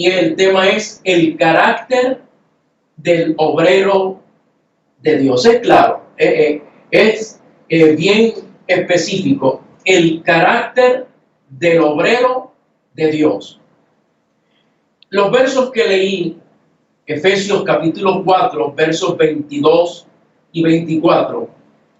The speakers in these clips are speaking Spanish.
y el tema es el carácter del obrero de Dios. Es claro, es bien específico, el carácter del obrero de Dios. Los versos que leí, Efesios capítulo 4, versos 22 y 24,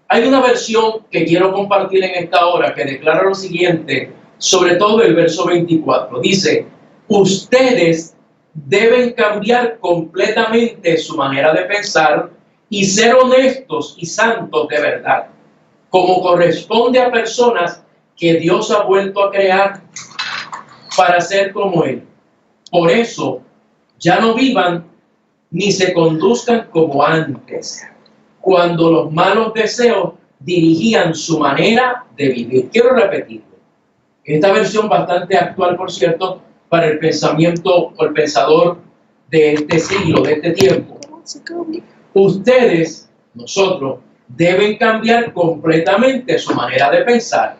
hay una versión que quiero compartir en esta hora que declara lo siguiente, sobre todo el verso 24. Dice, ustedes deben cambiar completamente su manera de pensar y ser honestos y santos de verdad, como corresponde a personas que Dios ha vuelto a crear para ser como Él. Por eso, ya no vivan ni se conduzcan como antes, cuando los malos deseos dirigían su manera de vivir. Quiero repetirlo. Esta versión bastante actual, por cierto, para el pensamiento o el pensador de este siglo, de este tiempo. Ustedes, nosotros, deben cambiar completamente su manera de pensar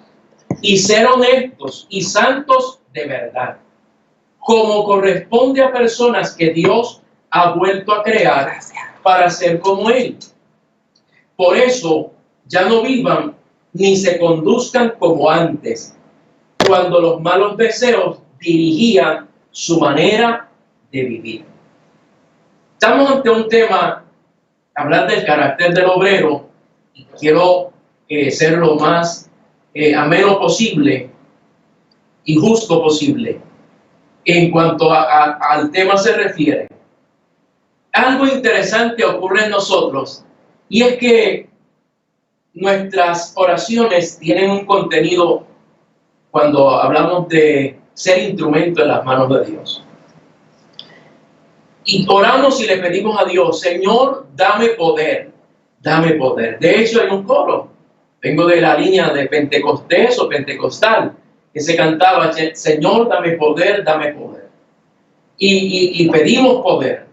y ser honestos y santos de verdad, como corresponde a personas que Dios ha vuelto a crear para ser como Él. Por eso, ya no vivan ni se conduzcan como antes, cuando los malos deseos dirigían su manera de vivir. Estamos ante un tema, hablar del carácter del obrero, y quiero ser lo más ameno posible y justo posible en cuanto al tema se refiere. Algo interesante ocurre en nosotros, y es que nuestras oraciones tienen un contenido cuando hablamos de ser instrumento en las manos de Dios. Y oramos y le pedimos a Dios, Señor, dame poder, dame poder. De hecho, hay un coro, vengo de la línea de Pentecostés o Pentecostal, que se cantaba, Señor, dame poder, dame poder. Y pedimos poder.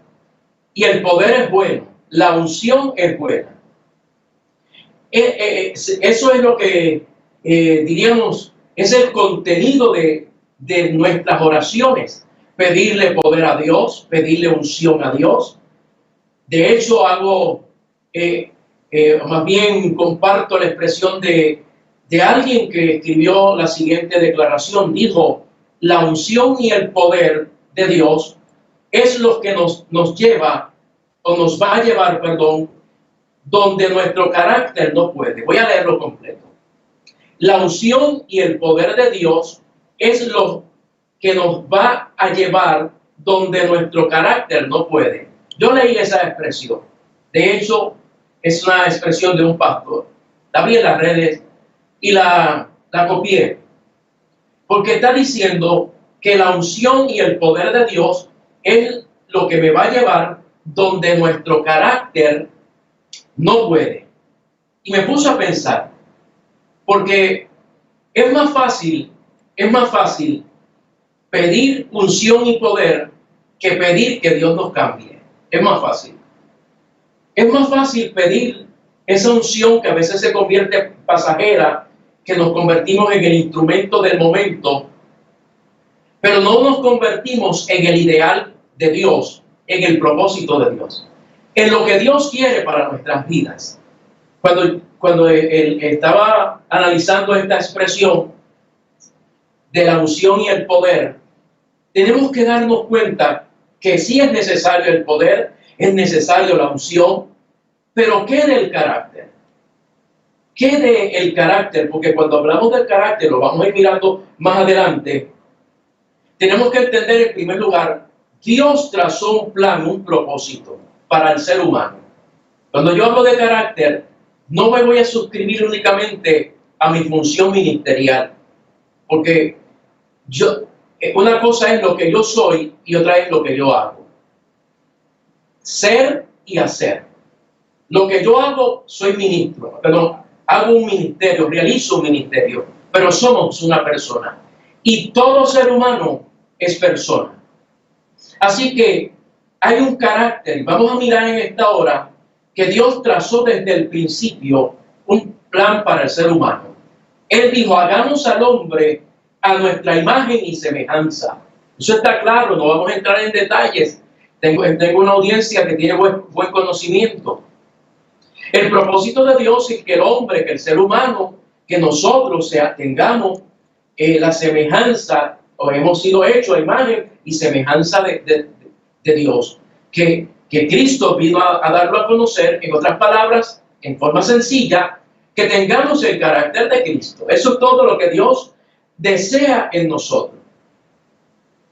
Y el poder es bueno, la unción es buena. Eso es lo que diríamos, es el contenido de nuestras oraciones. Pedirle poder a Dios, pedirle unción a Dios. De hecho, más bien comparto la expresión de alguien que escribió la siguiente declaración. Dijo, la unción y el poder de Dios es lo que nos lleva, o nos va a llevar, donde nuestro carácter no puede. Voy a leerlo completo. La unción y el poder de Dios es lo que nos va a llevar donde nuestro carácter no puede. Yo leí esa expresión. De hecho, es una expresión de un pastor. La vi en las redes y la copié. Porque está diciendo que la unción y el poder de Dios es lo que me va a llevar donde nuestro carácter no puede. Y me puse a pensar, porque es más fácil pedir unción y poder que pedir que Dios nos cambie. Es más fácil. Es más fácil pedir esa unción que a veces se convierte pasajera, que nos convertimos en el instrumento del momento, pero no nos convertimos en el ideal de Dios, en el propósito de Dios, en lo que Dios quiere para nuestras vidas. Cuando él estaba analizando esta expresión de la unción y el poder, tenemos que darnos cuenta que sí es necesario el poder, es necesario la unción, pero ¿qué del carácter? ¿Qué del carácter? Porque cuando hablamos del carácter, lo vamos a ir mirando más adelante, tenemos que entender en primer lugar, Dios trazó un plan, un propósito para el ser humano. Cuando yo hablo de carácter, no me voy a suscribir únicamente a mi función ministerial, porque una cosa es lo que yo soy y otra es lo que yo hago. Ser y hacer. Lo que yo hago, soy ministro, hago un ministerio, realizo un ministerio, pero somos una persona. Y todo ser humano es persona. Así que hay un carácter, vamos a mirar en esta hora, que Dios trazó desde el principio un plan para el ser humano. Él dijo, hagamos al hombre a nuestra imagen y semejanza. Eso está claro, no vamos a entrar en detalles. Tengo una audiencia que tiene buen conocimiento. El propósito de Dios es que el hombre, que el ser humano, que nosotros tengamos la semejanza, o hemos sido hechos a imagen y semejanza de Dios. Que Cristo vino a darlo a conocer, en otras palabras, en forma sencilla, que tengamos el carácter de Cristo. Eso es todo lo que Dios desea en nosotros.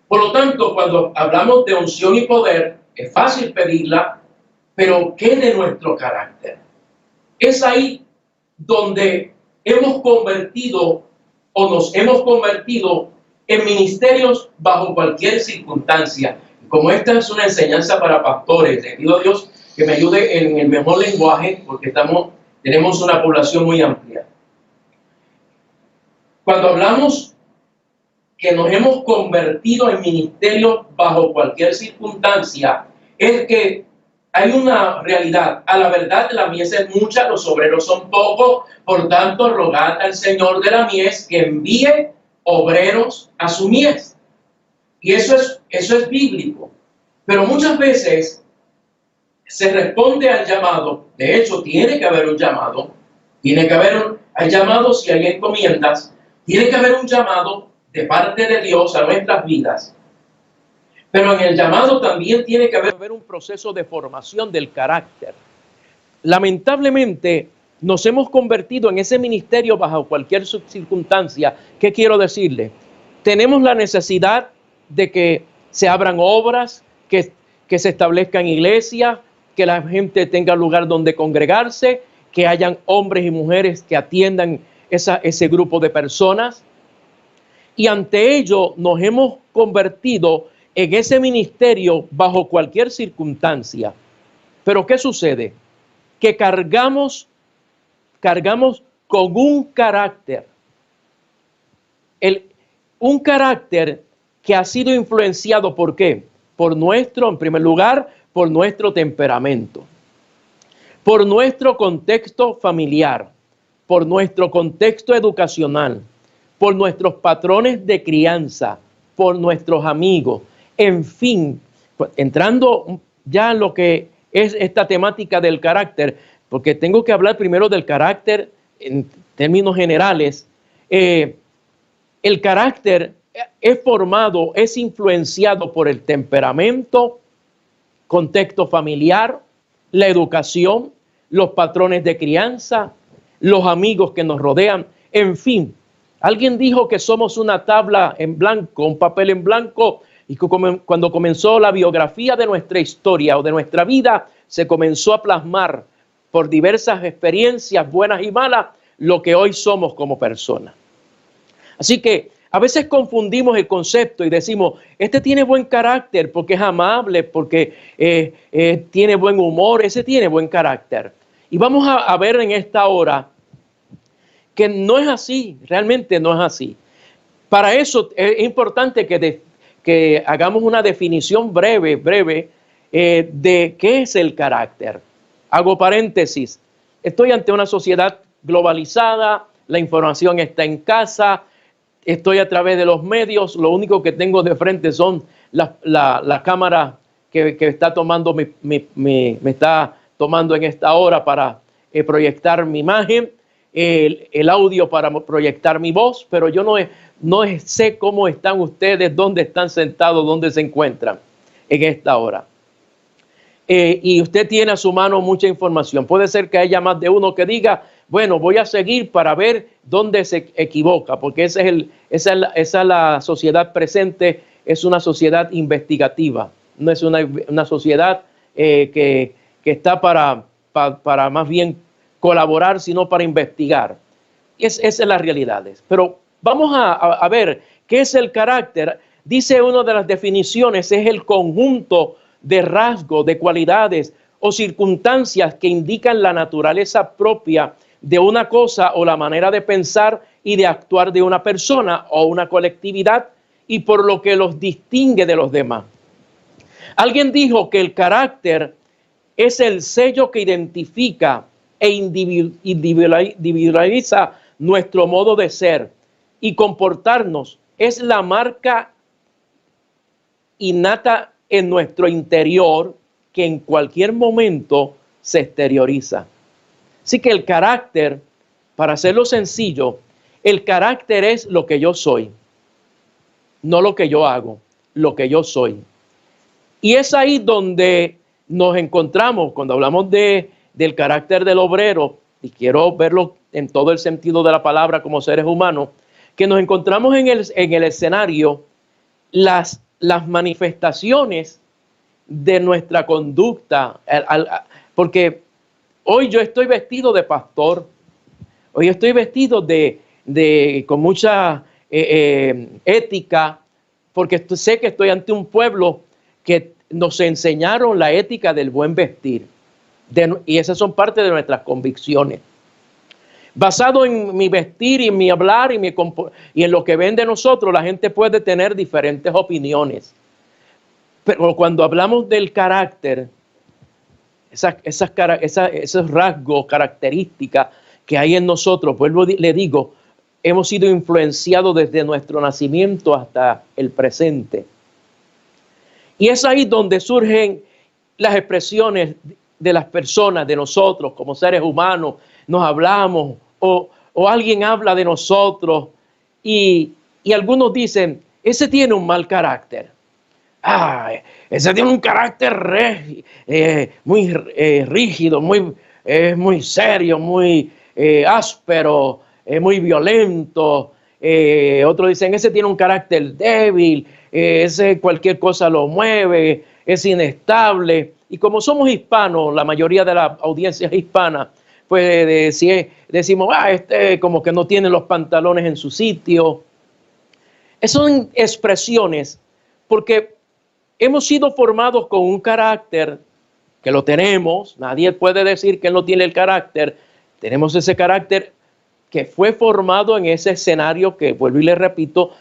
Por lo tanto, cuando hablamos de unción y poder, es fácil pedirla, pero ¿qué de nuestro carácter? Es ahí donde hemos convertido o nos hemos convertido en ministerios bajo cualquier circunstancia. Como esta es una enseñanza para pastores, le pido a Dios que me ayude en el mejor lenguaje, porque tenemos una población muy amplia. Cuando hablamos que nos hemos convertido en ministerios bajo cualquier circunstancia, es que hay una realidad. A la verdad, la mies es mucha, los obreros son pocos, por tanto, rogad al Señor de la mies que envíe obreros a su mies. Y eso es bíblico. Pero muchas veces se responde al llamado. De hecho, tiene que haber un llamado. Hay llamados y hay encomiendas. Tiene que haber un llamado de parte de Dios a nuestras vidas. Pero en el llamado también tiene que haber un proceso de formación del carácter. Lamentablemente, nos hemos convertido en ese ministerio bajo cualquier circunstancia. ¿Qué quiero decirle? Tenemos la necesidad de que se abran obras, que se establezcan iglesias, que la gente tenga lugar donde congregarse, que hayan hombres y mujeres que atiendan ese grupo de personas. Y ante ello nos hemos convertido en ese ministerio bajo cualquier circunstancia. Pero ¿qué sucede? Que cargamos con un carácter. Un carácter que ha sido influenciado ¿por qué? En primer lugar, por nuestro temperamento, por nuestro contexto familiar, por nuestro contexto educacional, por nuestros patrones de crianza, por nuestros amigos, en fin, entrando ya en lo que es esta temática del carácter, porque tengo que hablar primero del carácter en términos generales. El carácter es formado, es influenciado por el temperamento, contexto familiar, la educación, los patrones de crianza, los amigos que nos rodean, en fin. Alguien dijo que somos una tabla en blanco, un papel en blanco, y que cuando comenzó la biografía de nuestra historia o de nuestra vida, se comenzó a plasmar por diversas experiencias buenas y malas lo que hoy somos como personas. Así que a veces confundimos el concepto y decimos, este tiene buen carácter porque es amable, porque tiene buen humor, ese tiene buen carácter. Y vamos a ver en esta hora que no es así, realmente no es así. Para eso es importante que hagamos una definición breve de qué es el carácter. Hago paréntesis. Estoy ante una sociedad globalizada, la información está en casa, estoy a través de los medios, lo único que tengo de frente son la cámara que está tomando me está tomando en esta hora para proyectar mi imagen, el audio para proyectar mi voz, pero yo no sé cómo están ustedes, dónde están sentados, dónde se encuentran en esta hora. Y usted tiene a su mano mucha información. Puede ser que haya más de uno que diga, bueno, voy a seguir para ver dónde se equivoca, porque esa es la sociedad presente, es una sociedad investigativa, no es una sociedad que está para más bien colaborar, sino para investigar. Esa es la realidad. Pero vamos a ver qué es el carácter. Dice una de las definiciones, es el conjunto de rasgos, de cualidades o circunstancias que indican la naturaleza propia de una cosa o la manera de pensar y de actuar de una persona o una colectividad y por lo que los distingue de los demás. Alguien dijo que el carácter es el sello que identifica e individualiza nuestro modo de ser y comportarnos. Es la marca innata en nuestro interior que en cualquier momento se exterioriza. Así que el carácter, para hacerlo sencillo, el carácter es lo que yo soy, no lo que yo hago, lo que yo soy. Y es ahí donde nos encontramos cuando hablamos del carácter del obrero, y quiero verlo en todo el sentido de la palabra como seres humanos, que nos encontramos en el escenario las manifestaciones de nuestra conducta, porque hoy yo estoy vestido de pastor, hoy estoy vestido con mucha ética, porque sé que estoy ante un pueblo que nos enseñaron la ética del buen vestir, y esas son parte de nuestras convicciones. Basado en mi vestir y en mi hablar y en lo que ven de nosotros, la gente puede tener diferentes opiniones. Pero cuando hablamos del carácter, esos rasgos, características que hay en nosotros, le digo, hemos sido influenciados desde nuestro nacimiento hasta el presente. Y es ahí donde surgen las expresiones de las personas, de nosotros como seres humanos. Nos hablamos o alguien habla de nosotros y algunos dicen, ese tiene un mal carácter. Ese tiene un carácter muy rígido, muy serio, muy áspero, muy violento. Otros dicen, ese tiene un carácter débil, ese cualquier cosa lo mueve, es inestable. Y como somos hispanos, la mayoría de la audiencia es hispana, pues decimos, este como que no tiene los pantalones en su sitio. Esas son expresiones porque hemos sido formados con un carácter que lo tenemos. Nadie puede decir que no tiene el carácter. Tenemos ese carácter que fue formado en ese escenario que, vuelvo y le repito,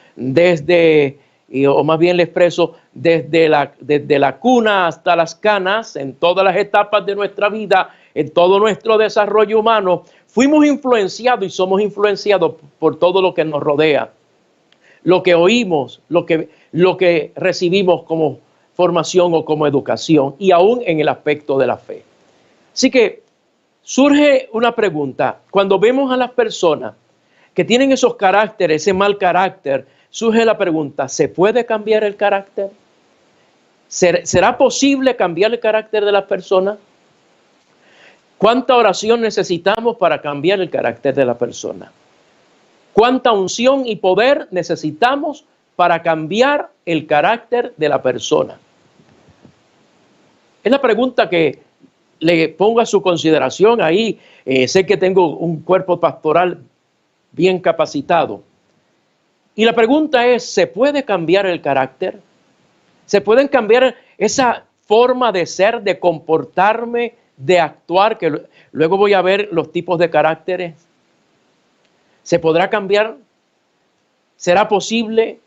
o más bien le expreso, desde la cuna hasta las canas, en todas las etapas de nuestra vida, en todo nuestro desarrollo humano, fuimos influenciados y somos influenciados por todo lo que nos rodea. Lo que oímos, lo que recibimos como formación o como educación, y aún en el aspecto de la fe. Así que surge una pregunta. Cuando vemos a las personas que tienen esos caracteres, ese mal carácter, surge la pregunta, ¿se puede cambiar el carácter? ¿Será posible cambiar el carácter de las personas? ¿Cuánta oración necesitamos para cambiar el carácter de la persona? ¿Cuánta unción y poder necesitamos para cambiar el carácter de la persona? Es la pregunta que le pongo a su consideración ahí. Sé que tengo un cuerpo pastoral bien capacitado. Y la pregunta es, ¿se puede cambiar el carácter? ¿Se pueden cambiar esa forma de ser, de comportarme, de actuar? Que luego voy a ver los tipos de caracteres. ¿Se podrá cambiar? ¿Será posible?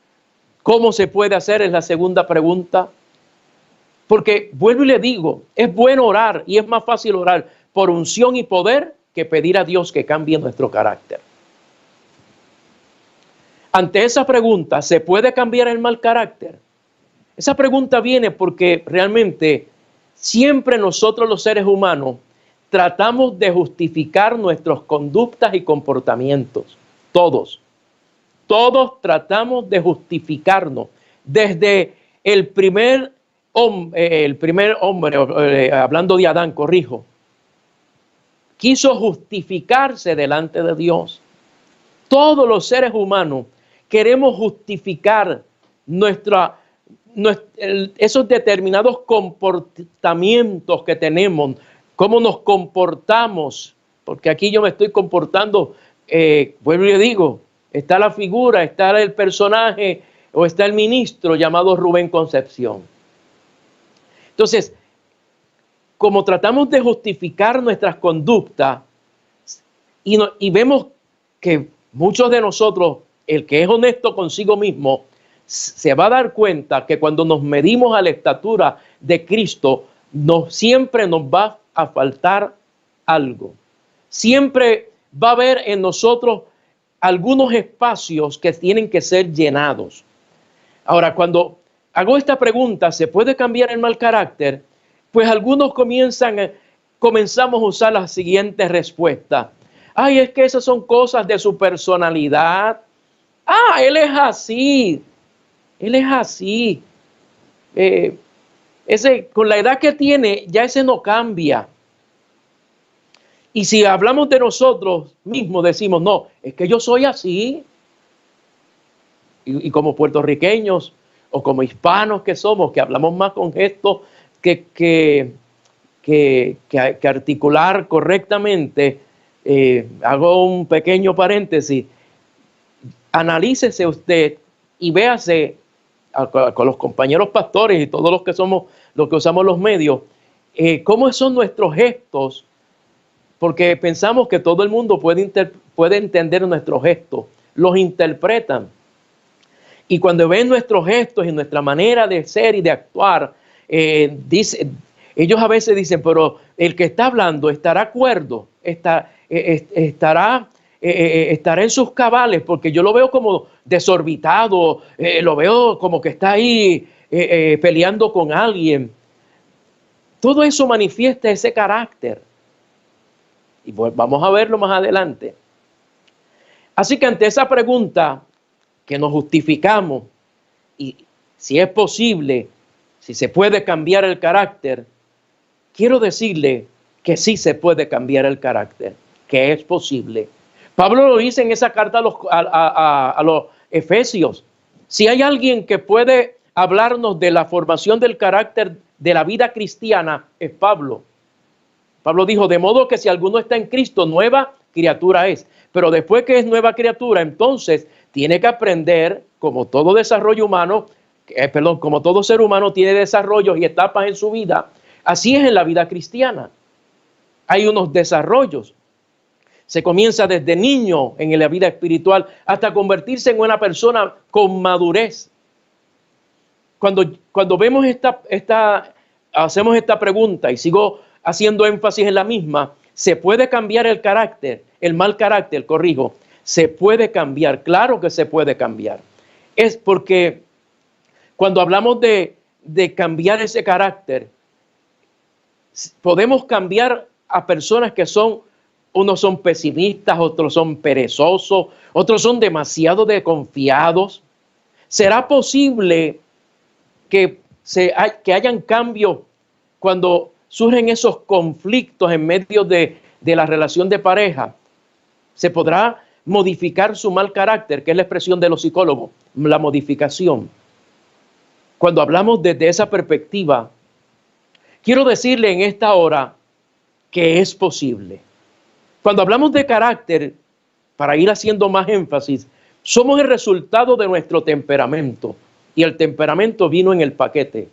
¿Cómo se puede hacer? Es la segunda pregunta. Porque vuelvo y le digo, es bueno orar y es más fácil orar por unción y poder que pedir a Dios que cambie nuestro carácter. Ante esa pregunta, ¿se puede cambiar el mal carácter? Esa pregunta viene porque realmente siempre nosotros los seres humanos tratamos de justificar nuestras conductas y comportamientos. Todos tratamos de justificarnos. Desde el primer hombre, hablando de Adán, corrijo, quiso justificarse delante de Dios. Todos los seres humanos queremos justificar esos determinados comportamientos que tenemos, cómo nos comportamos, porque aquí yo me estoy comportando, vuelvo y le digo, está la figura, está el personaje o está el ministro llamado Rubén Concepción. Entonces, como tratamos de justificar nuestras conductas y vemos que muchos de nosotros, el que es honesto consigo mismo, se va a dar cuenta que cuando nos medimos a la estatura de Cristo, siempre nos va a faltar algo. Siempre va a haber en nosotros algunos espacios que tienen que ser llenados. Ahora, cuando hago esta pregunta, ¿se puede cambiar el mal carácter? Pues algunos comenzamos a usar la siguiente respuesta. Ay, es que esas son cosas de su personalidad. Ah, él es así. Él es así. Con la edad que tiene, ya ese no cambia. Y si hablamos de nosotros mismos, decimos, no, es que yo soy así. Y como puertorriqueños o como hispanos que somos, que hablamos más con gestos que articular correctamente, hago un pequeño paréntesis. Analícese usted y véase con los compañeros pastores y todos los que usamos los medios, cómo son nuestros gestos, porque pensamos que todo el mundo puede entender nuestros gestos, los interpretan. Y cuando ven nuestros gestos y nuestra manera de ser y de actuar, ellos a veces dicen, pero el que está hablando estará cuerdo, estará en sus cabales, porque yo lo veo como desorbitado, lo veo como que está ahí peleando con alguien. Todo eso manifiesta ese carácter. Y vamos a verlo más adelante. Así que ante esa pregunta que nos justificamos, y si es posible, si se puede cambiar el carácter, quiero decirle que sí se puede cambiar el carácter, que es posible. Pablo lo dice en esa carta a los Efesios. Si hay alguien que puede hablarnos de la formación del carácter de la vida cristiana, es Pablo. Pablo dijo, de modo que si alguno está en Cristo, nueva criatura es. Pero después que es nueva criatura, entonces tiene que aprender, como todo desarrollo humano, como todo ser humano tiene desarrollos y etapas en su vida, así es en la vida cristiana. Hay unos desarrollos. Se comienza desde niño en la vida espiritual hasta convertirse en una persona con madurez. Cuando vemos hacemos esta pregunta y sigo haciendo énfasis en la misma, ¿se puede cambiar el carácter? El mal carácter, corrijo. ¿Se puede cambiar? Claro que se puede cambiar. Es porque cuando hablamos de cambiar ese carácter, podemos cambiar a personas que unos son pesimistas, otros son perezosos, otros son demasiado desconfiados. ¿Será posible que hayan cambios cuando surgen esos conflictos en medio de la relación de pareja? ¿Se podrá modificar su mal carácter, que es la expresión de los psicólogos, la modificación? Cuando hablamos desde esa perspectiva, quiero decirle en esta hora que es posible. Cuando hablamos de carácter, para ir haciendo más énfasis, somos el resultado de nuestro temperamento. Y el temperamento vino en el paquete.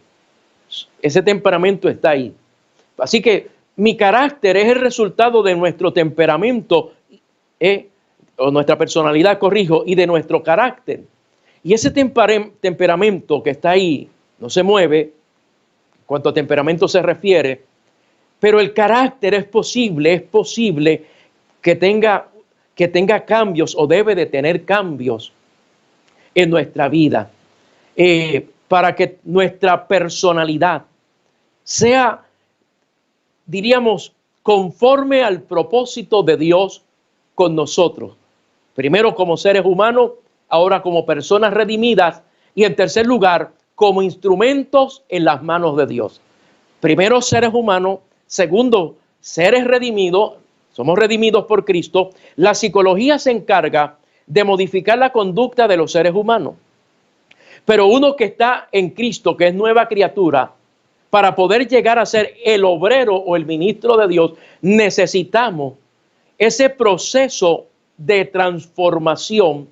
Ese temperamento está ahí. Así que mi carácter es el resultado de nuestro temperamento, o nuestra personalidad, corrijo, y de nuestro carácter. Y ese temperamento que está ahí no se mueve, cuanto a temperamento se refiere, pero el carácter es posible que tenga cambios, o debe de tener cambios en nuestra vida, para que nuestra personalidad sea, diríamos, conforme al propósito de Dios con nosotros. Primero como seres humanos, ahora como personas redimidas, y en tercer lugar, como instrumentos en las manos de Dios. Primero seres humanos, segundo seres redimidos, somos redimidos por Cristo. La psicología se encarga de modificar la conducta de los seres humanos. Pero uno que está en Cristo, que es nueva criatura, para poder llegar a ser el obrero o el ministro de Dios, necesitamos ese proceso de transformación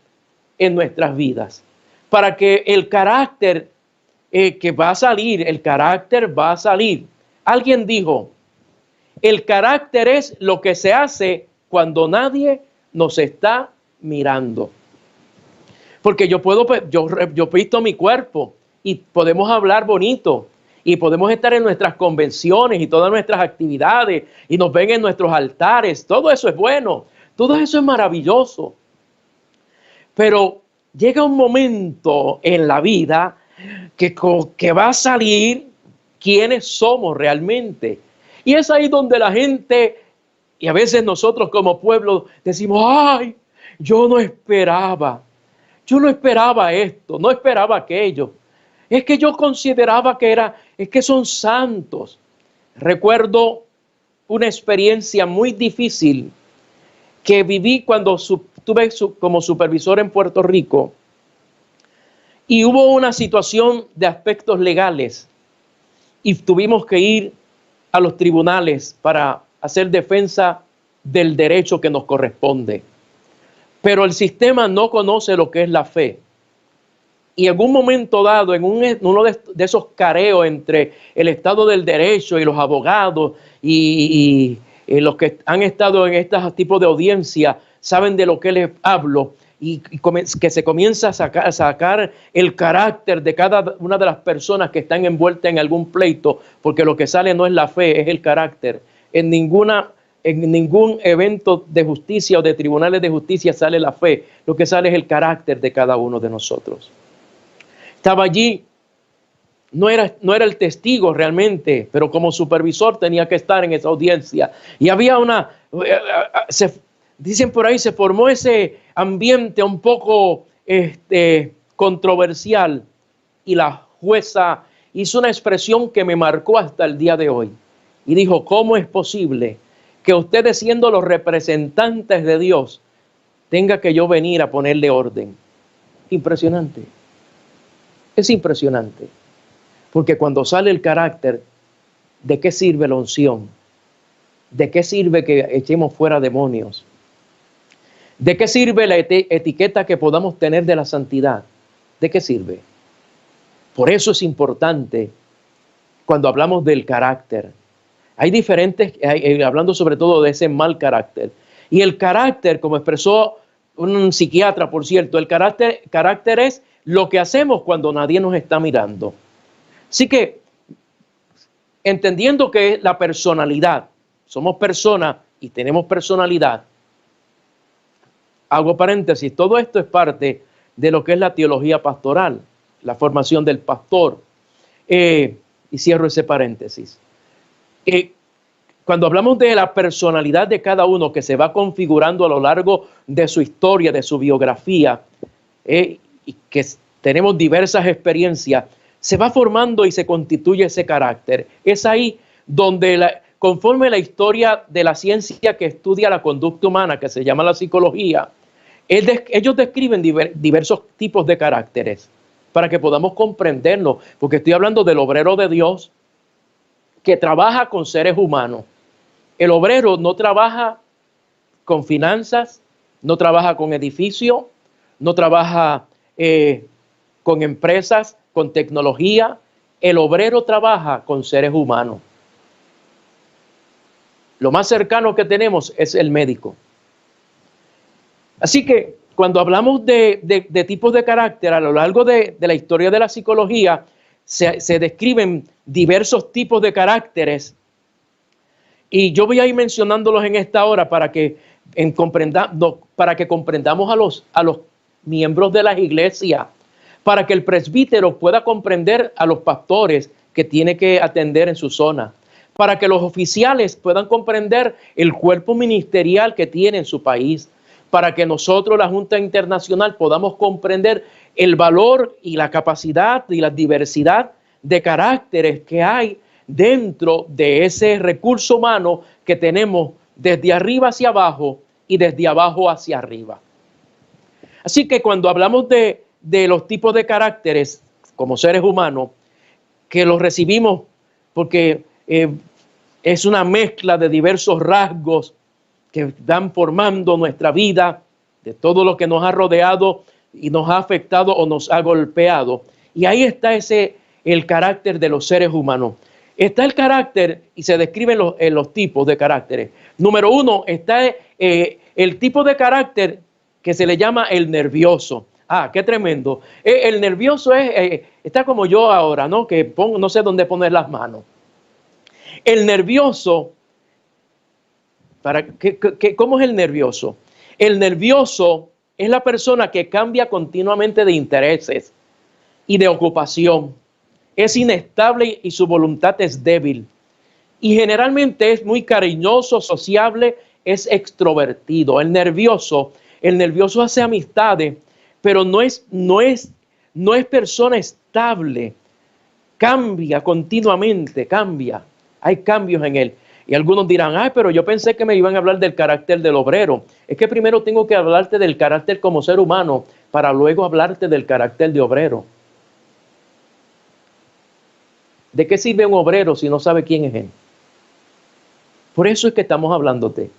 en nuestras vidas. Para que el carácter que va a salir, el carácter va a salir. Alguien dijo, el carácter es lo que se hace cuando nadie nos está mirando. Porque yo visto mi cuerpo y podemos hablar bonito y podemos estar en nuestras convenciones y todas nuestras actividades y nos ven en nuestros altares. Todo eso es bueno, todo eso es maravilloso. Pero llega un momento en la vida que va a salir quiénes somos realmente. Y es ahí donde la gente, y a veces nosotros como pueblo decimos, ay, yo no esperaba esto, no esperaba aquello. Es que yo consideraba es que son santos. Recuerdo una experiencia muy difícil que viví cuando estuve como supervisor en Puerto Rico, y hubo una situación de aspectos legales y tuvimos que ir a los tribunales para hacer defensa del derecho que nos corresponde. Pero el sistema no conoce lo que es la fe. Y en un momento dado, en uno de esos careos entre el Estado del Derecho y los abogados y los que han estado en estos tipos de audiencia, saben de lo que les hablo, y que se comienza a sacar el carácter de cada una de las personas que están envueltas en algún pleito, porque lo que sale no es la fe, es el carácter. En ningún evento de justicia o de tribunales de justicia sale la fe, lo que sale es el carácter de cada uno de nosotros. Estaba allí, no era el testigo realmente, pero como supervisor tenía que estar en esa audiencia. Y había dicen por ahí, se formó ese ambiente un poco controversial, y la jueza hizo una expresión que me marcó hasta el día de hoy. Y dijo, ¿cómo es posible que ustedes, siendo los representantes de Dios, tenga que yo venir a ponerle orden? Impresionante. Es impresionante, porque cuando sale el carácter, ¿de qué sirve la unción? ¿De qué sirve que echemos fuera demonios? ¿De qué sirve la etiqueta que podamos tener de la santidad? ¿De qué sirve? Por eso es importante cuando hablamos del carácter. Hay diferentes, hablando sobre todo de ese mal carácter. Y el carácter, como expresó un psiquiatra, por cierto, el carácter es lo que hacemos cuando nadie nos está mirando. Así que, entendiendo que la personalidad, somos personas y tenemos personalidad, hago paréntesis, todo esto es parte de lo que es la teología pastoral, la formación del pastor. Y cierro ese paréntesis. Cuando hablamos de la personalidad de cada uno que se va configurando a lo largo de su historia, de su biografía, y que tenemos diversas experiencias, se va formando y se constituye ese carácter. Es ahí donde, conforme la historia de la ciencia que estudia la conducta humana, que se llama la psicología, ellos describen diversos tipos de caracteres para que podamos comprenderlo, porque estoy hablando del obrero de Dios que trabaja con seres humanos. El obrero no trabaja con finanzas, no trabaja con edificios, no trabaja con empresas, con tecnología. El obrero trabaja con seres humanos. Lo más cercano que tenemos es el médico. Así que cuando hablamos de tipos de carácter, a lo largo de la historia de la psicología, se describen diversos tipos de caracteres. Y yo voy a ir mencionándolos en esta hora para que comprendamos a los miembros de las iglesias, para que el presbítero pueda comprender a los pastores que tiene que atender en su zona, para que los oficiales puedan comprender el cuerpo ministerial que tiene en su país, para que nosotros, la Junta Internacional, podamos comprender el valor y la capacidad y la diversidad de caracteres que hay dentro de ese recurso humano que tenemos desde arriba hacia abajo y desde abajo hacia arriba. Así que cuando hablamos de los tipos de caracteres como seres humanos, que los recibimos porque es una mezcla de diversos rasgos que van formando nuestra vida, de todo lo que nos ha rodeado y nos ha afectado o nos ha golpeado. Y ahí está el carácter de los seres humanos. Está el carácter, y se describen los tipos de caracteres. Número uno, está el tipo de carácter que se le llama el nervioso. Ah, qué tremendo. El nervioso está como yo ahora, ¿no? Que no sé dónde poner las manos. El nervioso, ¿cómo es el nervioso? El nervioso es la persona que cambia continuamente de intereses. y de ocupación. Es inestable y su voluntad es débil. Y generalmente es muy cariñoso, sociable, es extrovertido. El nervioso hace amistades, pero no es persona estable. Cambia continuamente, cambia. Hay cambios en él. Y algunos dirán, ay, pero yo pensé que me iban a hablar del carácter del obrero. Es que primero tengo que hablarte del carácter como ser humano para luego hablarte del carácter de obrero. ¿De qué sirve un obrero si no sabe quién es él? Por eso es que estamos hablándote.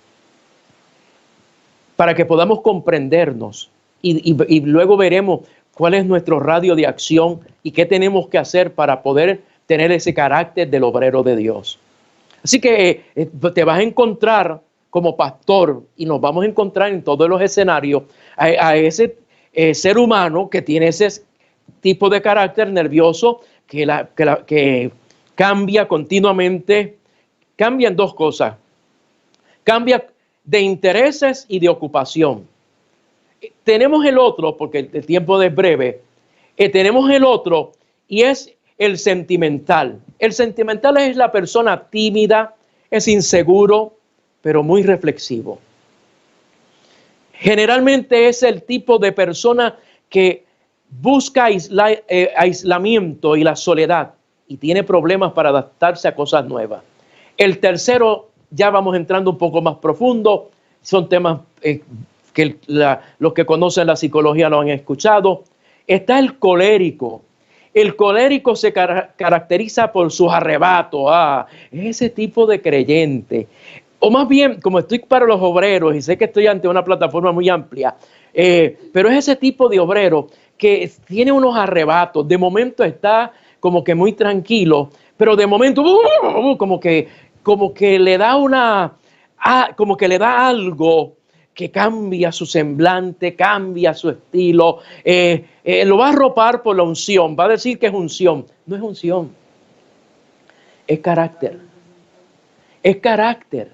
Para que podamos comprendernos y luego veremos cuál es nuestro radio de acción y qué tenemos que hacer para poder tener ese carácter del obrero de Dios. Así que te vas a encontrar como pastor y nos vamos a encontrar en todos los escenarios a ese ser humano que tiene ese tipo de carácter nervioso que cambia continuamente. Cambian dos cosas. Cambia de intereses y de ocupación. Tenemos el otro, porque el tiempo es breve, tenemos el otro y es el sentimental. El sentimental es la persona tímida, es inseguro, pero muy reflexivo. Generalmente es el tipo de persona que busca aislamiento y la soledad y tiene problemas para adaptarse a cosas nuevas. El tercero, ya vamos entrando un poco más profundo, son temas que los que conocen la psicología lo han escuchado. Está el colérico. El colérico se caracteriza por sus arrebatos. Es ese tipo de creyente. O más bien, como estoy para los obreros y sé que estoy ante una plataforma muy amplia, pero es ese tipo de obrero que tiene unos arrebatos. De momento está como que muy tranquilo, pero de momento como que le da como que le da algo que cambia su semblante, cambia su estilo, lo va a arropar por la unción, va a decir que es unción. No es unción, es carácter. Es carácter.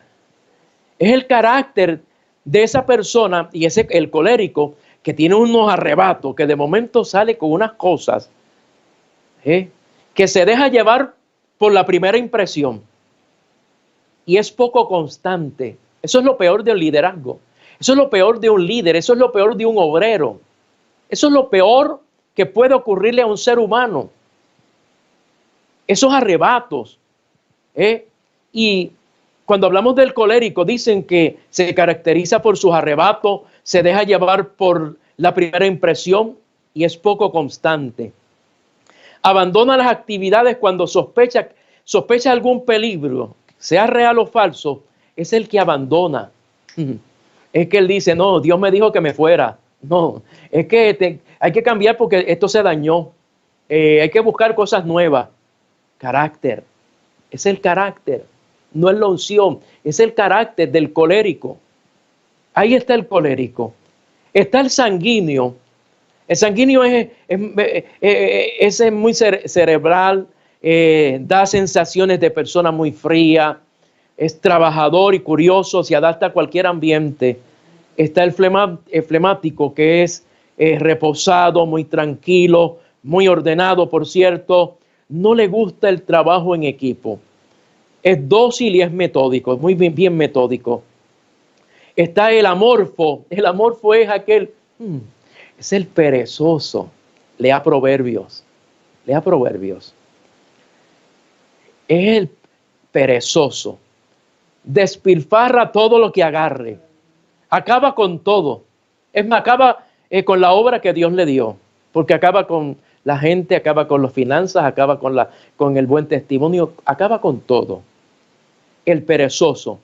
Es el carácter de esa persona y el colérico que tiene unos arrebatos, que de momento sale con unas cosas, que se deja llevar por la primera impresión y es poco constante. Eso es lo peor del liderazgo. Eso es lo peor de un líder, eso es lo peor de un obrero. Eso es lo peor que puede ocurrirle a un ser humano. Esos arrebatos. Y cuando hablamos del colérico, dicen que se caracteriza por sus arrebatos, se deja llevar por la primera impresión y es poco constante. Abandona las actividades cuando sospecha algún peligro, sea real o falso, es el que abandona. Es que él dice, no, Dios me dijo que me fuera. No, es que hay que cambiar porque esto se dañó. Hay que buscar cosas nuevas. Carácter. Es el carácter. No es la unción. Es el carácter del colérico. Ahí está el colérico. Está el sanguíneo. El sanguíneo es muy cerebral. Da sensaciones de persona muy fría. Es trabajador y curioso, se adapta a cualquier ambiente. Está el flemático, que es reposado, muy tranquilo, muy ordenado, por cierto. No le gusta el trabajo en equipo. Es dócil y es metódico, muy bien metódico. Está el amorfo. El amorfo es es el perezoso. Lea Proverbios. Lea Proverbios. Es el perezoso. Despilfarra todo lo que agarre, acaba con todo, es más, acaba con la obra que Dios le dio, porque acaba con la gente, acaba con las finanzas, acaba con el buen testimonio, acaba con todo. El perezoso,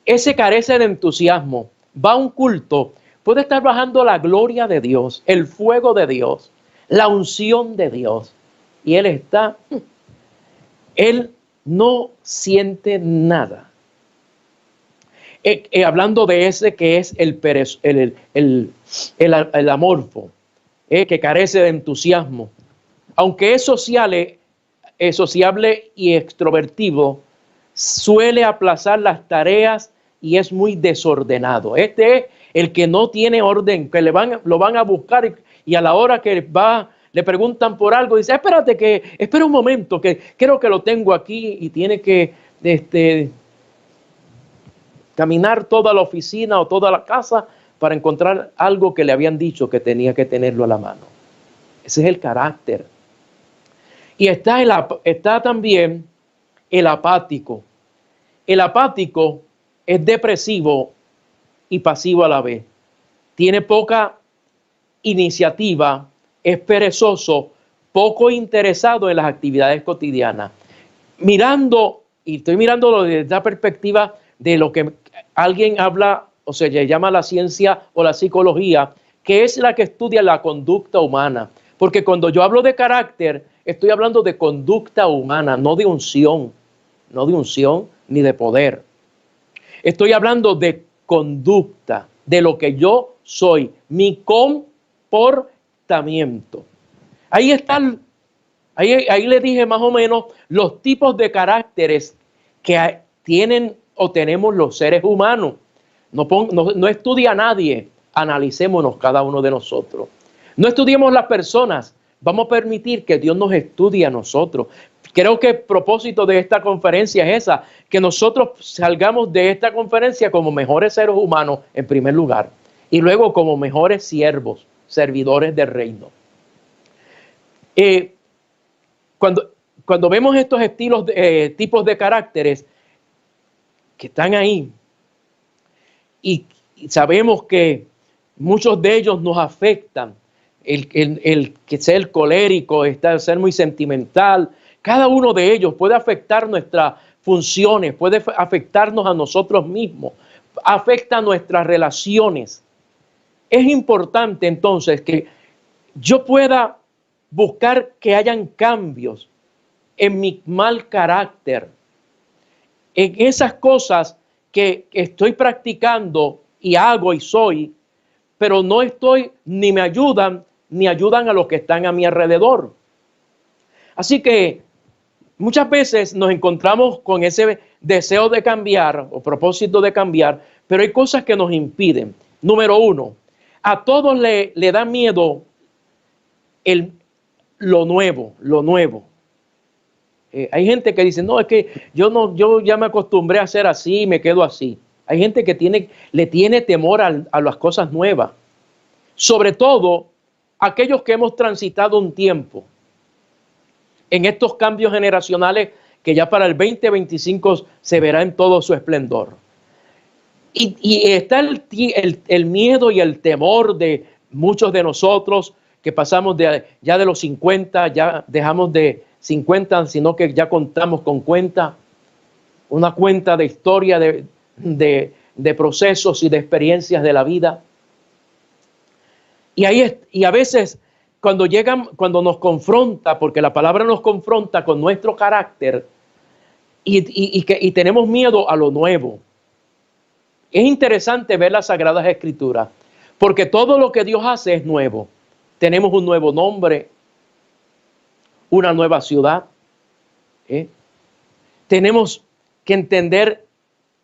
ese carece de entusiasmo, va a un culto, puede estar bajando la gloria de Dios, el fuego de Dios, la unción de Dios, y él no siente nada. Hablando de ese que es el amorfo, que carece de entusiasmo, aunque es sociable y extrovertido, suele aplazar las tareas y es muy desordenado. Este es el que no tiene orden, que lo van a buscar y a la hora que le preguntan por algo, dice, espera un momento, que creo que lo tengo aquí, y tiene que caminar toda la oficina o toda la casa para encontrar algo que le habían dicho que tenía que tenerlo a la mano. Ese es el carácter. Y está también el apático. El apático es depresivo y pasivo a la vez. Tiene poca iniciativa, es perezoso, poco interesado en las actividades cotidianas. Estoy mirándolo desde la perspectiva de lo que alguien habla, o se le llama la ciencia o la psicología, que es la que estudia la conducta humana. Porque cuando yo hablo de carácter, estoy hablando de conducta humana, no de unción, ni de poder. Estoy hablando de conducta, de lo que yo soy, mi comportamiento. Ahí están, ahí le dije más o menos los tipos de caracteres que tienen o tenemos los seres humanos. No estudia a nadie, analicémonos cada uno de nosotros. No estudiemos las personas, vamos a permitir que Dios nos estudie a nosotros. Creo que el propósito de esta conferencia es esa, que nosotros salgamos de esta conferencia como mejores seres humanos en primer lugar y luego como mejores siervos, servidores del reino. Cuando vemos estos tipos de caracteres que están ahí y sabemos que muchos de ellos nos afectan, el que sea el colérico, el ser muy sentimental, cada uno de ellos puede afectar nuestras funciones, puede afectarnos a nosotros mismos, afecta nuestras relaciones. Es importante entonces que yo pueda buscar que hayan cambios en mi mal carácter, en esas cosas que estoy practicando y hago y soy, pero no estoy, ni me ayudan, ni ayudan a los que están a mi alrededor. Así que muchas veces nos encontramos con ese deseo de cambiar o propósito de cambiar, pero hay cosas que nos impiden. Número uno, a todos le da miedo lo nuevo. Hay gente que dice, no, es que yo ya me acostumbré a ser así y me quedo así. Hay gente que le tiene temor a las cosas nuevas. Sobre todo, aquellos que hemos transitado un tiempo en estos cambios generacionales que ya para el 2025 se verá en todo su esplendor. Y está el miedo y el temor de muchos de nosotros que pasamos ya de los 50, ya dejamos de 50, sino que ya contamos con una cuenta de historia de procesos y de experiencias de la vida. Y a veces cuando nos confronta, porque la palabra nos confronta con nuestro carácter y tenemos miedo a lo nuevo. Es interesante ver las Sagradas Escrituras, porque todo lo que Dios hace es nuevo. Tenemos un nuevo nombre, una nueva ciudad. Tenemos que entender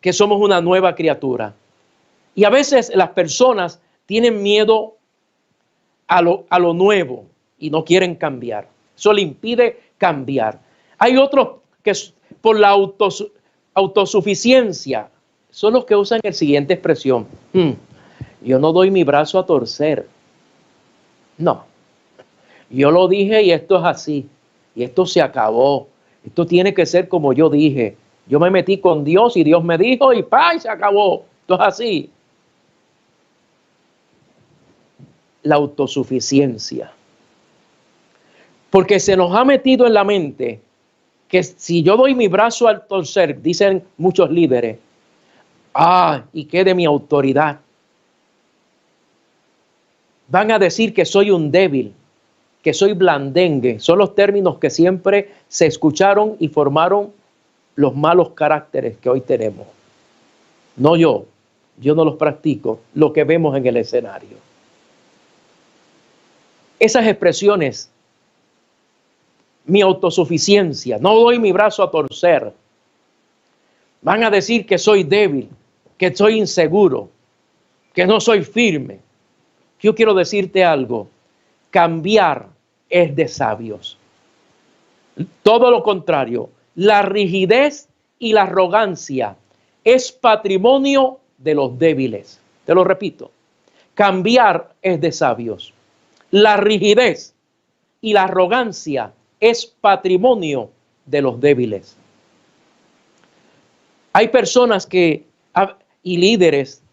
que somos una nueva criatura. Y a veces las personas tienen miedo a lo nuevo y no quieren cambiar. Eso le impide cambiar. Hay otros que por la autosuficiencia son los que usan la siguiente expresión. Yo no doy mi brazo a torcer. No. Yo lo dije y esto es así. Y esto se acabó. Esto tiene que ser como yo dije. Yo me metí con Dios y Dios me dijo y ¡pam! Se acabó. Esto es así. La autosuficiencia. Porque se nos ha metido en la mente que si yo doy mi brazo al torcer, dicen muchos líderes, ¿y qué de mi autoridad? Van a decir que soy un débil, que soy blandengue. Son los términos que siempre se escucharon y formaron los malos caracteres que hoy tenemos. No yo no los practico, lo que vemos en el escenario. Esas expresiones, mi autosuficiencia, no doy mi brazo a torcer, van a decir que soy débil, que soy inseguro, que no soy firme. Yo quiero decirte algo, cambiar es de sabios. Todo lo contrario, la rigidez y la arrogancia es patrimonio de los débiles. Te lo repito, cambiar es de sabios. La rigidez y la arrogancia es patrimonio de los débiles. Hay personas y líderes,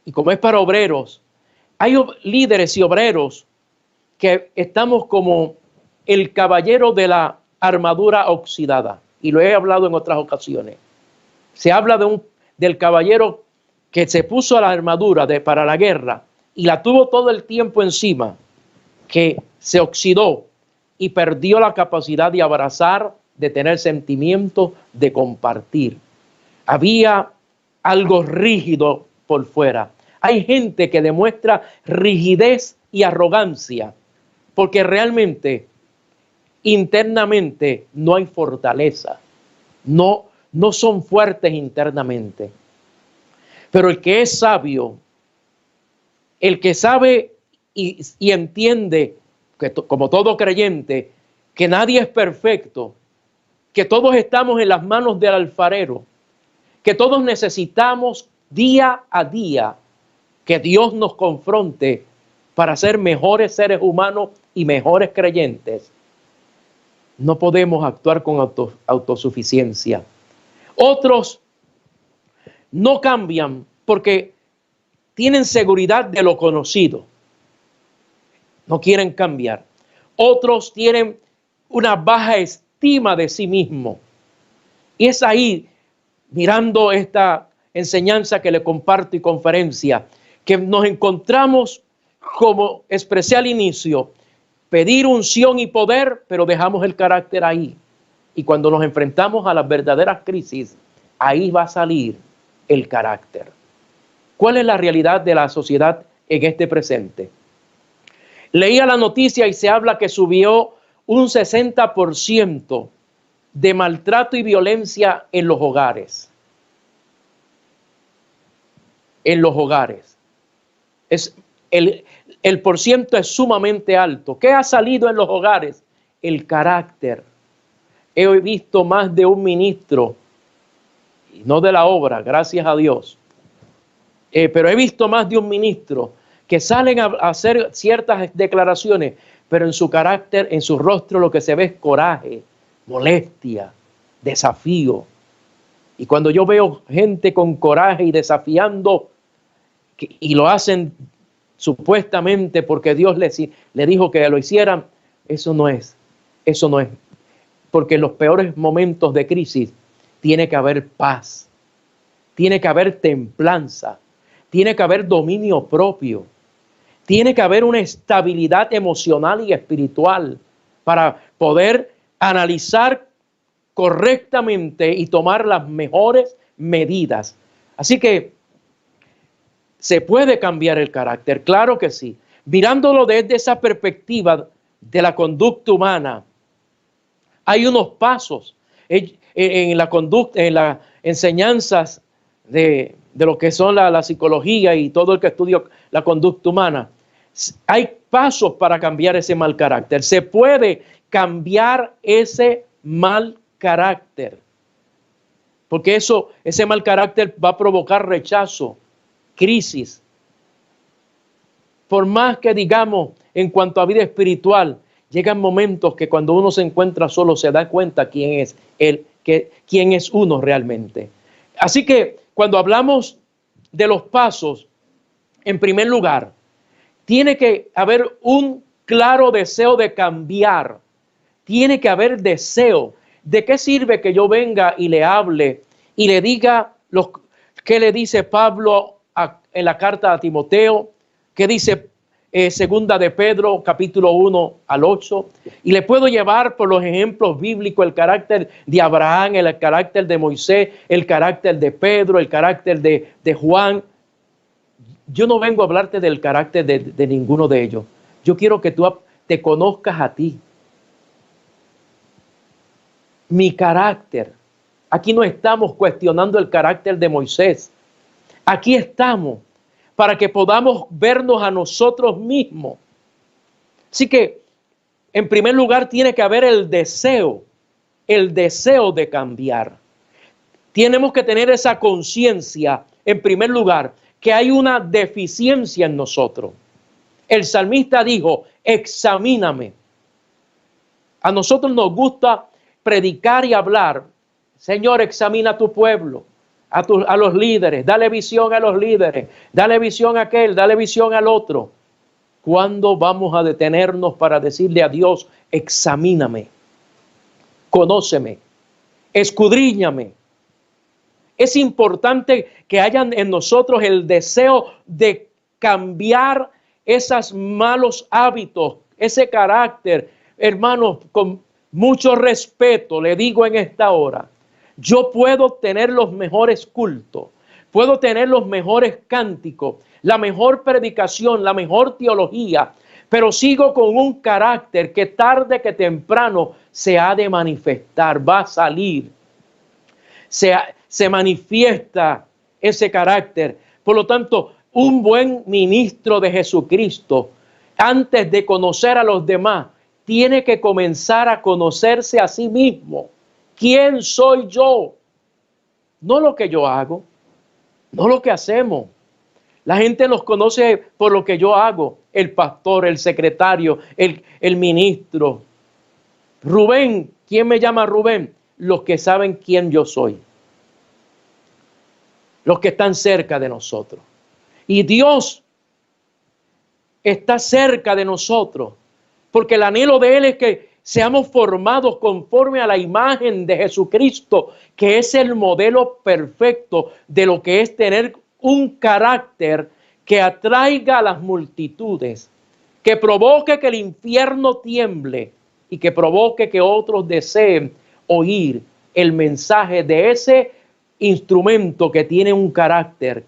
y como es para obreros, hay líderes y obreros que estamos como el caballero de la armadura oxidada, y lo he hablado en otras ocasiones. Se habla del caballero que se puso a la armadura para la guerra y la tuvo todo el tiempo encima, que se oxidó y perdió la capacidad de abrazar, de tener sentimientos, de compartir. Había algo rígido por fuera. Hay gente que demuestra rigidez y arrogancia porque realmente internamente no hay fortaleza, no son fuertes internamente. Pero el que es sabio, el que sabe y entiende, que como todo creyente, que nadie es perfecto, que todos estamos en las manos del alfarero, que todos necesitamos día a día que Dios nos confronte para ser mejores seres humanos y mejores creyentes. No podemos actuar con autosuficiencia. Otros no cambian porque tienen seguridad de lo conocido. No quieren cambiar. Otros tienen una baja estima de sí mismos. Y es ahí, mirando esta enseñanza que le comparto y conferencia, que nos encontramos, como expresé al inicio, pedir unción y poder, pero dejamos el carácter ahí. Y cuando nos enfrentamos a las verdaderas crisis, ahí va a salir el carácter. ¿Cuál es la realidad de la sociedad en este presente? Leía la noticia y se habla que subió un 60% de maltrato y violencia en los hogares. En los hogares. El porciento es sumamente alto. ¿Qué ha salido en los hogares? El carácter. He visto más de un ministro, no de la obra, gracias a Dios, pero he visto más de un ministro que salen a hacer ciertas declaraciones, pero en su carácter, en su rostro, lo que se ve es coraje, molestia, desafío. Y cuando yo veo gente con coraje y desafiando, y lo hacen supuestamente porque Dios le dijo que lo hicieran, eso no es. Porque en los peores momentos de crisis tiene que haber paz, tiene que haber templanza, tiene que haber dominio propio, tiene que haber una estabilidad emocional y espiritual para poder analizar correctamente y tomar las mejores medidas. Así que se puede cambiar el carácter, claro que sí. Mirándolo desde esa perspectiva de la conducta humana, hay unos pasos en la conducta, en las enseñanzas de lo que son la psicología y todo el que estudia la conducta humana. Hay pasos para cambiar ese mal carácter. Se puede cambiar ese mal carácter, porque ese mal carácter va a provocar rechazo, crisis. Por más que digamos en cuanto a vida espiritual, llegan momentos que cuando uno se encuentra solo se da cuenta quién es uno realmente. Así que cuando hablamos de los pasos, en primer lugar, tiene que haber un claro deseo de cambiar. Tiene que haber deseo. ¿De qué sirve que yo venga y le hable y le diga qué le dice Pablo en la carta a Timoteo? ¿Qué dice segunda de Pedro, capítulo 1 al 8? Y le puedo llevar por los ejemplos bíblicos el carácter de Abraham, el carácter de Moisés, el carácter de Pedro, el carácter de Juan. Yo no vengo a hablarte del carácter de ninguno de ellos. Yo quiero que tú te conozcas a ti. Mi carácter. Aquí no estamos cuestionando el carácter de Moisés. Aquí estamos para que podamos vernos a nosotros mismos. Así que en primer lugar tiene que haber el deseo de cambiar. Tenemos que tener esa conciencia, en primer lugar, que hay una deficiencia en nosotros. El salmista dijo, examíname. A nosotros nos gusta predicar y hablar. Señor, examina a tu pueblo, a los líderes, dale visión a los líderes, dale visión a aquel, dale visión al otro. ¿Cuándo vamos a detenernos para decirle a Dios, examíname, conóceme, escudriñame? Es importante que haya en nosotros el deseo de cambiar esos malos hábitos, ese carácter. Hermanos, con mucho respeto le digo en esta hora, yo puedo tener los mejores cultos, puedo tener los mejores cánticos, la mejor predicación, la mejor teología, pero sigo con un carácter que tarde que temprano se ha de manifestar, va a salir. Se manifiesta ese carácter. Por lo tanto, un buen ministro de Jesucristo, antes de conocer a los demás, tiene que comenzar a conocerse a sí mismo. ¿Quién soy yo? No lo que yo hago, no lo que hacemos. La gente nos conoce por lo que yo hago. El pastor, el secretario, el ministro. Rubén, ¿quién me llama Rubén? Los que saben quién yo soy. Los que están cerca de nosotros. Y Dios está cerca de nosotros, porque el anhelo de Él es que seamos formados conforme a la imagen de Jesucristo, que es el modelo perfecto de lo que es tener un carácter que atraiga a las multitudes, que provoque que el infierno tiemble y que provoque que otros deseen oír el mensaje de ese instrumento que tiene un carácter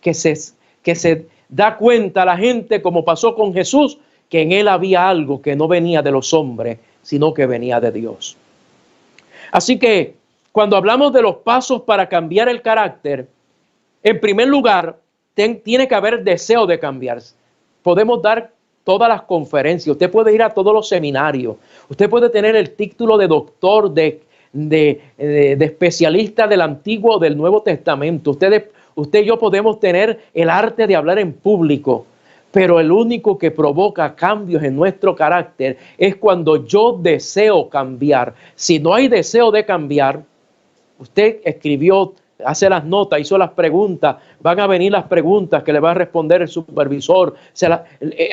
que se da cuenta a la gente, como pasó con Jesús, que en él había algo que no venía de los hombres, sino que venía de Dios. Así que cuando hablamos de los pasos para cambiar el carácter, en primer lugar, tiene que haber deseo de cambiar. Podemos dar todas las conferencias, usted puede ir a todos los seminarios, usted puede tener el título de doctor, de especialista del Antiguo o del Nuevo Testamento. Usted y yo podemos tener el arte de hablar en público, pero el único que provoca cambios en nuestro carácter es cuando yo deseo cambiar. Si no hay deseo de cambiar, usted escribió, hace las notas, hizo las preguntas, van a venir las preguntas que le va a responder el supervisor,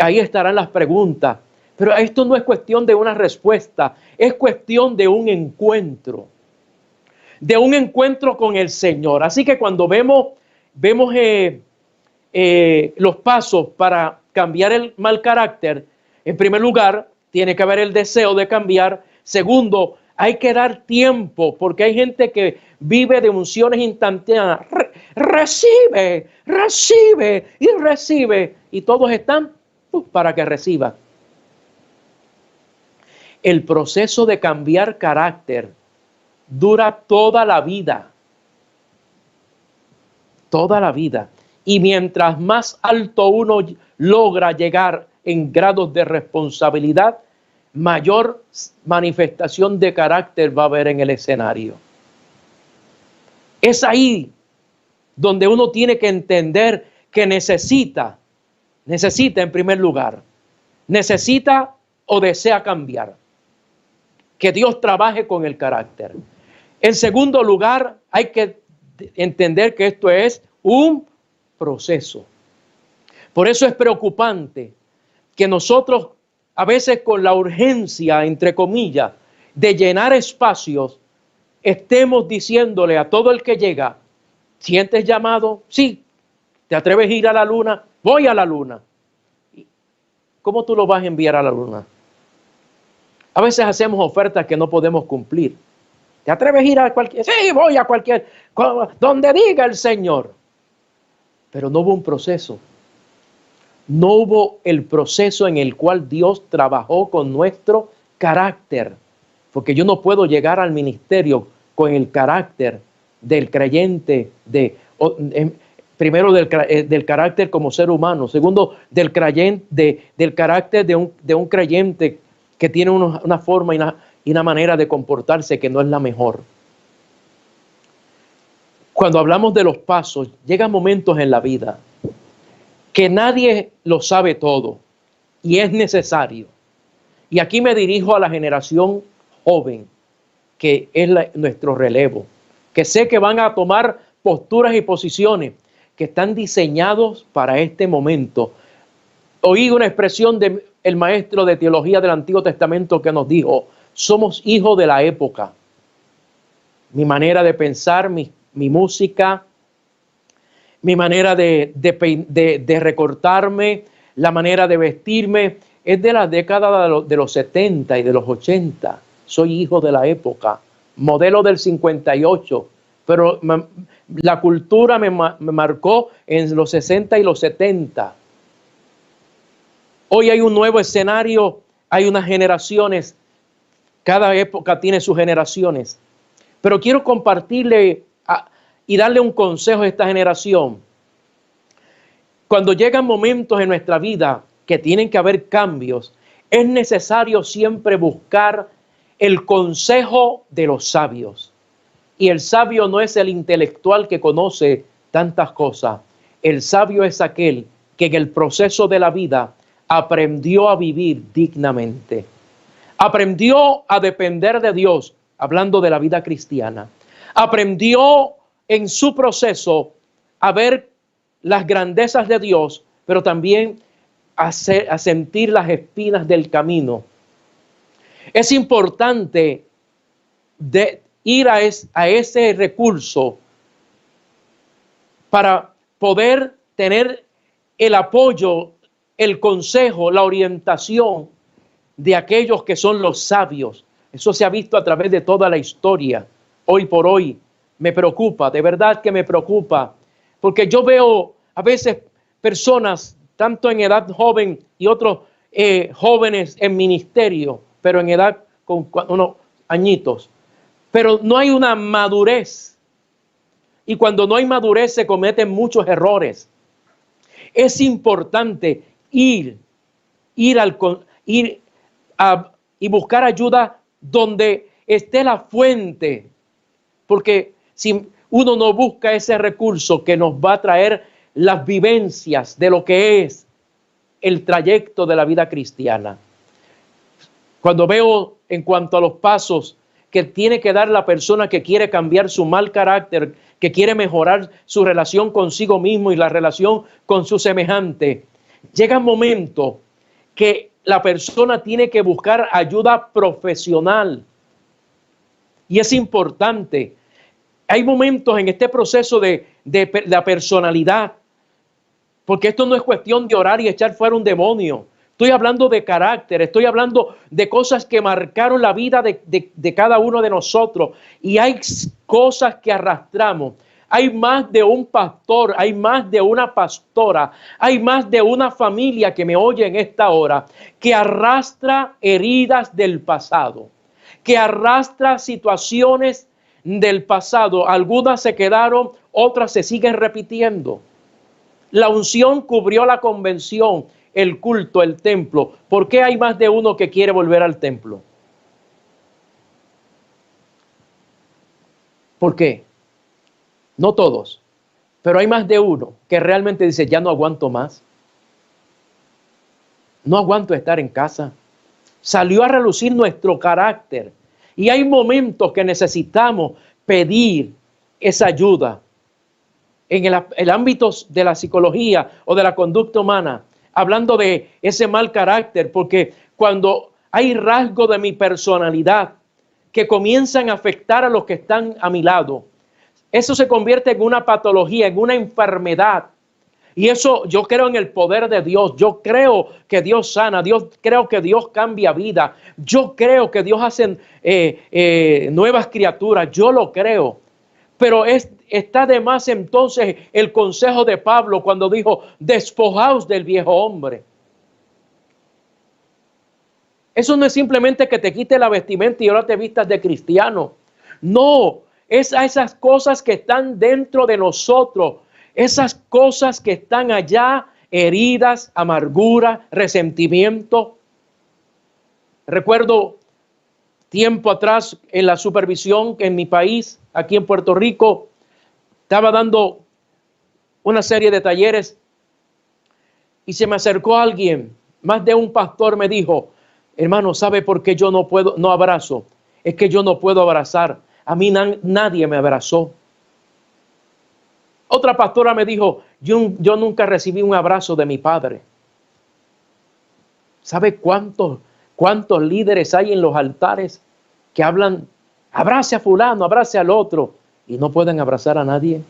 ahí estarán las preguntas. Pero esto no es cuestión de una respuesta, es cuestión de un encuentro con el Señor. Así que cuando vemos los pasos para cambiar el mal carácter, en primer lugar, tiene que haber el deseo de cambiar. Segundo, hay que dar tiempo, porque hay gente que vive de unciones instantáneas. Recibe, y todos están para que reciba. El proceso de cambiar carácter dura toda la vida. Toda la vida. Y mientras más alto uno logra llegar en grados de responsabilidad, mayor manifestación de carácter va a haber en el escenario. Es ahí donde uno tiene que entender que necesita en primer lugar, necesita o desea cambiar. Que Dios trabaje con el carácter. En segundo lugar, hay que entender que esto es un proceso. Por eso es preocupante que nosotros a veces con la urgencia, entre comillas, de llenar espacios, estemos diciéndole a todo el que llega, ¿sientes llamado? Sí. ¿Te atreves a ir a la luna? Voy a la luna. ¿Cómo tú lo vas a enviar a la luna? A veces hacemos ofertas que no podemos cumplir. ¿Te atreves a ir a cualquier? Sí, voy a cualquier, donde diga el Señor. Pero no hubo un proceso. No hubo el proceso en el cual Dios trabajó con nuestro carácter. Porque yo no puedo llegar al ministerio con el carácter del creyente, primero del carácter como ser humano, segundo del carácter de un creyente que tiene una forma y una manera de comportarse que no es la mejor. Cuando hablamos de los pasos, llegan momentos en la vida que nadie lo sabe todo y es necesario. Y aquí me dirijo a la generación joven, que es nuestro relevo, que sé que van a tomar posturas y posiciones que están diseñados para este momento. Oí una expresión del maestro de teología del Antiguo Testamento que nos dijo: somos hijos de la época. Mi manera de pensar, mi música, mi manera de recortarme, la manera de vestirme, es de la década de los 70 y de los 80. Soy hijo de la época, modelo del 58, pero la cultura me marcó en los 60 y los 70. Hoy hay un nuevo escenario, hay unas generaciones, cada época tiene sus generaciones, pero quiero compartirle y darle un consejo a esta generación. Cuando llegan momentos en nuestra vida que tienen que haber cambios, es necesario siempre buscar el consejo de los sabios. Y el sabio no es el intelectual que conoce tantas cosas. El sabio es aquel que en el proceso de la vida aprendió a vivir dignamente. Aprendió a depender de Dios, hablando de la vida cristiana. Aprendió en su proceso a ver las grandezas de Dios, pero también a sentir las espinas del camino. Es importante ir a ese recurso para poder tener el apoyo, el consejo, la orientación de aquellos que son los sabios. Eso se ha visto a través de toda la historia. Hoy por hoy me preocupa, de verdad que me preocupa, porque yo veo a veces personas, tanto en edad joven y otros jóvenes en ministerio, pero en edad con unos añitos, pero no hay una madurez. Y cuando no hay madurez se cometen muchos errores. Es importante ir y buscar ayuda donde esté la fuente, porque si uno no busca ese recurso que nos va a traer las vivencias de lo que es el trayecto de la vida cristiana. Cuando veo en cuanto a los pasos que tiene que dar la persona que quiere cambiar su mal carácter, que quiere mejorar su relación consigo mismo y la relación con su semejante, llega un momento que la persona tiene que buscar ayuda profesional. Y es importante. Hay momentos en este proceso de la personalidad, porque esto no es cuestión de orar y echar fuera un demonio. Estoy hablando de carácter, estoy hablando de cosas que marcaron la vida de cada uno de nosotros. Y hay cosas que arrastramos. Hay más de un pastor, hay más de una pastora, hay más de una familia que me oye en esta hora, que arrastra heridas del pasado, que arrastra situaciones del pasado. Algunas se quedaron, otras se siguen repitiendo. La unción cubrió la convención, el culto, el templo. ¿Por qué hay más de uno que quiere volver al templo? ¿Por qué? No todos, pero hay más de uno que realmente dice: ya no aguanto más. No aguanto estar en casa. Salió a relucir nuestro carácter. Y hay momentos que necesitamos pedir esa ayuda. En el ámbito de la psicología o de la conducta humana, hablando de ese mal carácter, porque cuando hay rasgos de mi personalidad que comienzan a afectar a los que están a mi lado, eso se convierte en una patología, en una enfermedad. Y eso, yo creo en el poder de Dios. Yo creo que Dios sana. Creo que Dios cambia vida. Yo creo que Dios hace nuevas criaturas. Yo lo creo. Pero está de más entonces el consejo de Pablo cuando dijo: despojaos del viejo hombre. Eso no es simplemente que te quite la vestimenta y ahora te vistas de cristiano. No, es a esas cosas que están dentro de nosotros. Esas cosas que están allá, heridas, amargura, resentimiento. Recuerdo tiempo atrás en la supervisión en mi país, aquí en Puerto Rico, estaba dando una serie de talleres y se me acercó alguien, más de un pastor me dijo, hermano, ¿sabe por qué yo no abrazo? Es que yo no puedo abrazar. A mí nadie me abrazó. Otra pastora me dijo, yo nunca recibí un abrazo de mi padre. ¿Sabe cuántos líderes hay en los altares que hablan, abrace a fulano, abrace al otro, y no pueden abrazar a nadie?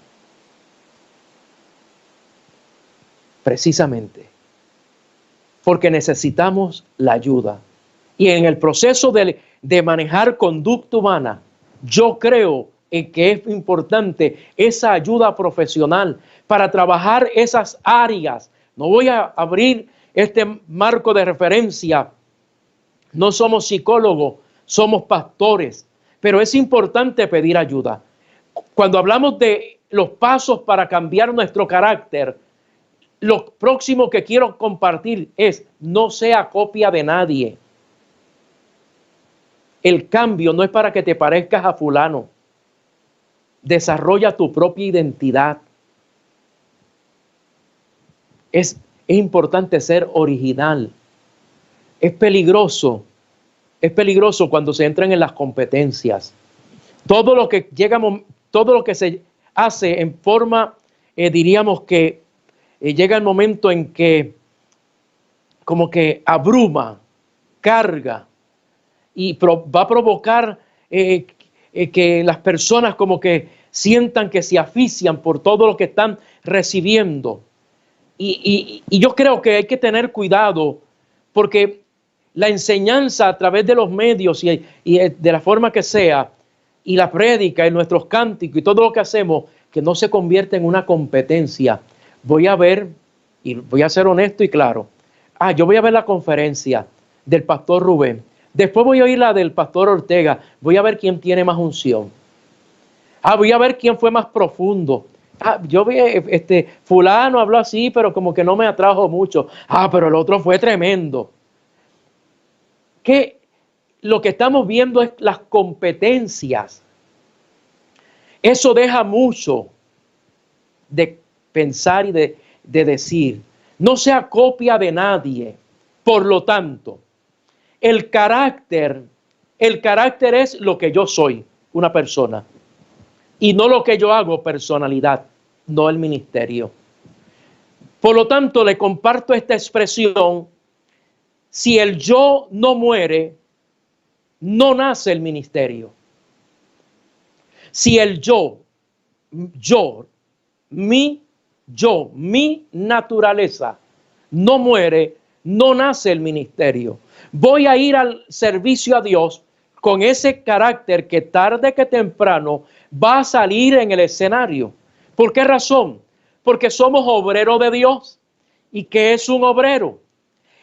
Precisamente porque necesitamos la ayuda. Y en el proceso de manejar conducta humana, yo creo que es importante esa ayuda profesional para trabajar esas áreas. No voy a abrir este marco de referencia. No somos psicólogos, somos pastores, pero es importante pedir ayuda. Cuando hablamos de los pasos para cambiar nuestro carácter, lo próximo que quiero compartir es: no sea copia de nadie. El cambio no es para que te parezcas a fulano. Desarrolla tu propia identidad. Es importante ser original. Es peligroso cuando se entran en las competencias. Todo lo que se hace en forma, diríamos que llega el momento en que como que abruma, carga y va a provocar que las personas como que sientan que se asfixian por todo lo que están recibiendo. Y yo creo que hay que tener cuidado, porque la enseñanza a través de los medios y de la forma que sea, y la prédica y nuestros cánticos y todo lo que hacemos, que no se convierta en una competencia. Voy a ver, y voy a ser honesto y claro, yo voy a ver la conferencia del pastor Rubén, después voy a oír la del pastor Ortega, voy a ver quién tiene más unción. Voy a ver quién fue más profundo. Yo vi, fulano habló así, pero como que no me atrajo mucho. Pero el otro fue tremendo. Que lo que estamos viendo es las competencias. Eso deja mucho de pensar y de decir. No sea copia de nadie. Por lo tanto, el carácter es lo que yo soy, una persona. Y no lo que yo hago, personalidad, no el ministerio. Por lo tanto, le comparto esta expresión: si el yo no muere, no nace el ministerio. Si el mi naturaleza no muere, no nace el ministerio. Voy a ir al servicio a Dios con ese carácter que tarde que temprano va a salir en el escenario. ¿Por qué razón? Porque somos obreros de Dios. ¿Y qué es un obrero?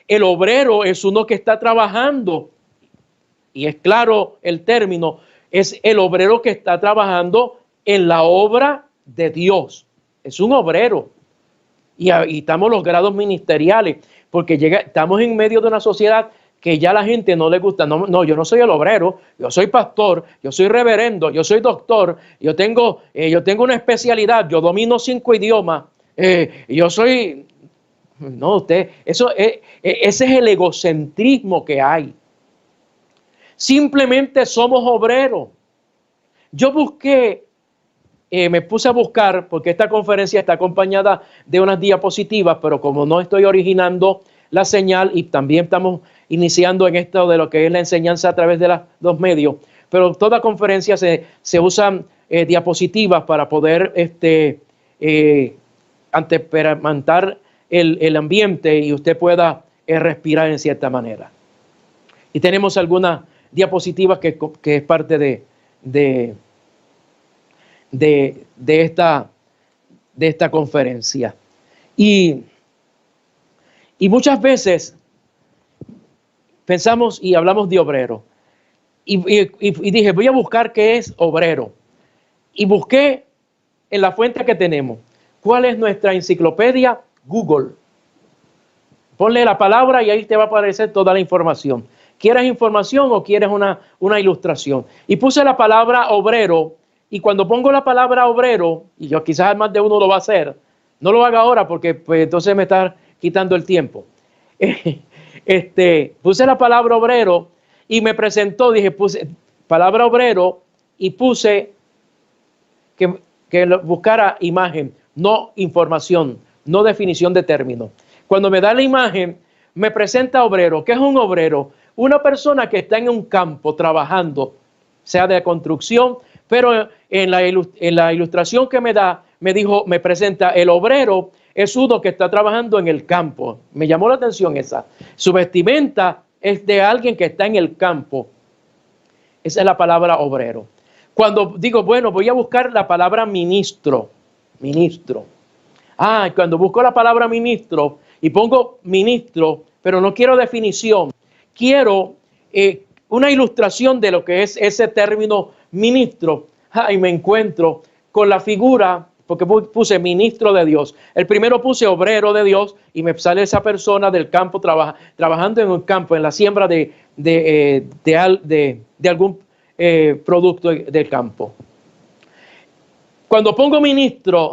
El obrero es uno que está trabajando, y es claro el término, es el obrero que está trabajando en la obra de Dios. Es un obrero. Y estamos los grados ministeriales, porque estamos en medio de una sociedad que ya a la gente no le gusta. No, yo no soy el obrero, yo soy pastor, yo soy reverendo, yo soy doctor, yo tengo una especialidad, yo domino 5 idiomas, yo soy... No, ese es el egocentrismo que hay. Simplemente somos obreros. Yo busqué, me puse a buscar, porque esta conferencia está acompañada de unas diapositivas, pero como no estoy originando la señal y también estamos iniciando en esto de lo que es la enseñanza a través de los medios, pero toda conferencia se usan diapositivas para poder antemantar el ambiente y usted pueda respirar en cierta manera. Y tenemos algunas diapositivas que es parte de esta conferencia. Y muchas veces pensamos y hablamos de obrero. Y dije, voy a buscar qué es obrero. Y busqué en la fuente que tenemos. ¿Cuál es nuestra enciclopedia? Google. Ponle la palabra y ahí te va a aparecer toda la información. ¿Quieres información o quieres una ilustración? Y puse la palabra obrero, y cuando pongo la palabra obrero, y yo quizás más de uno lo va a hacer, no lo haga ahora porque pues, entonces me está quitando el tiempo. Puse la palabra obrero y me presentó, puse palabra obrero y puse que buscara imagen, no información, no definición de término. Cuando me da la imagen, me presenta obrero. ¿Qué es un obrero? Una persona que está en un campo trabajando, sea de construcción, pero en la ilustración que me da, me presenta el obrero es uno que está trabajando en el campo. Me llamó la atención esa. Su vestimenta es de alguien que está en el campo. Esa es la palabra obrero. Cuando digo, bueno, voy a buscar la palabra ministro. Ministro. Cuando busco la palabra ministro y pongo ministro, pero no quiero definición. Quiero una ilustración de lo que es ese término ministro. Y me encuentro con la figura, porque puse ministro de Dios. El primero puse obrero de Dios y me sale esa persona del campo trabajando en un campo, en la siembra de algún producto del campo. Cuando pongo ministro,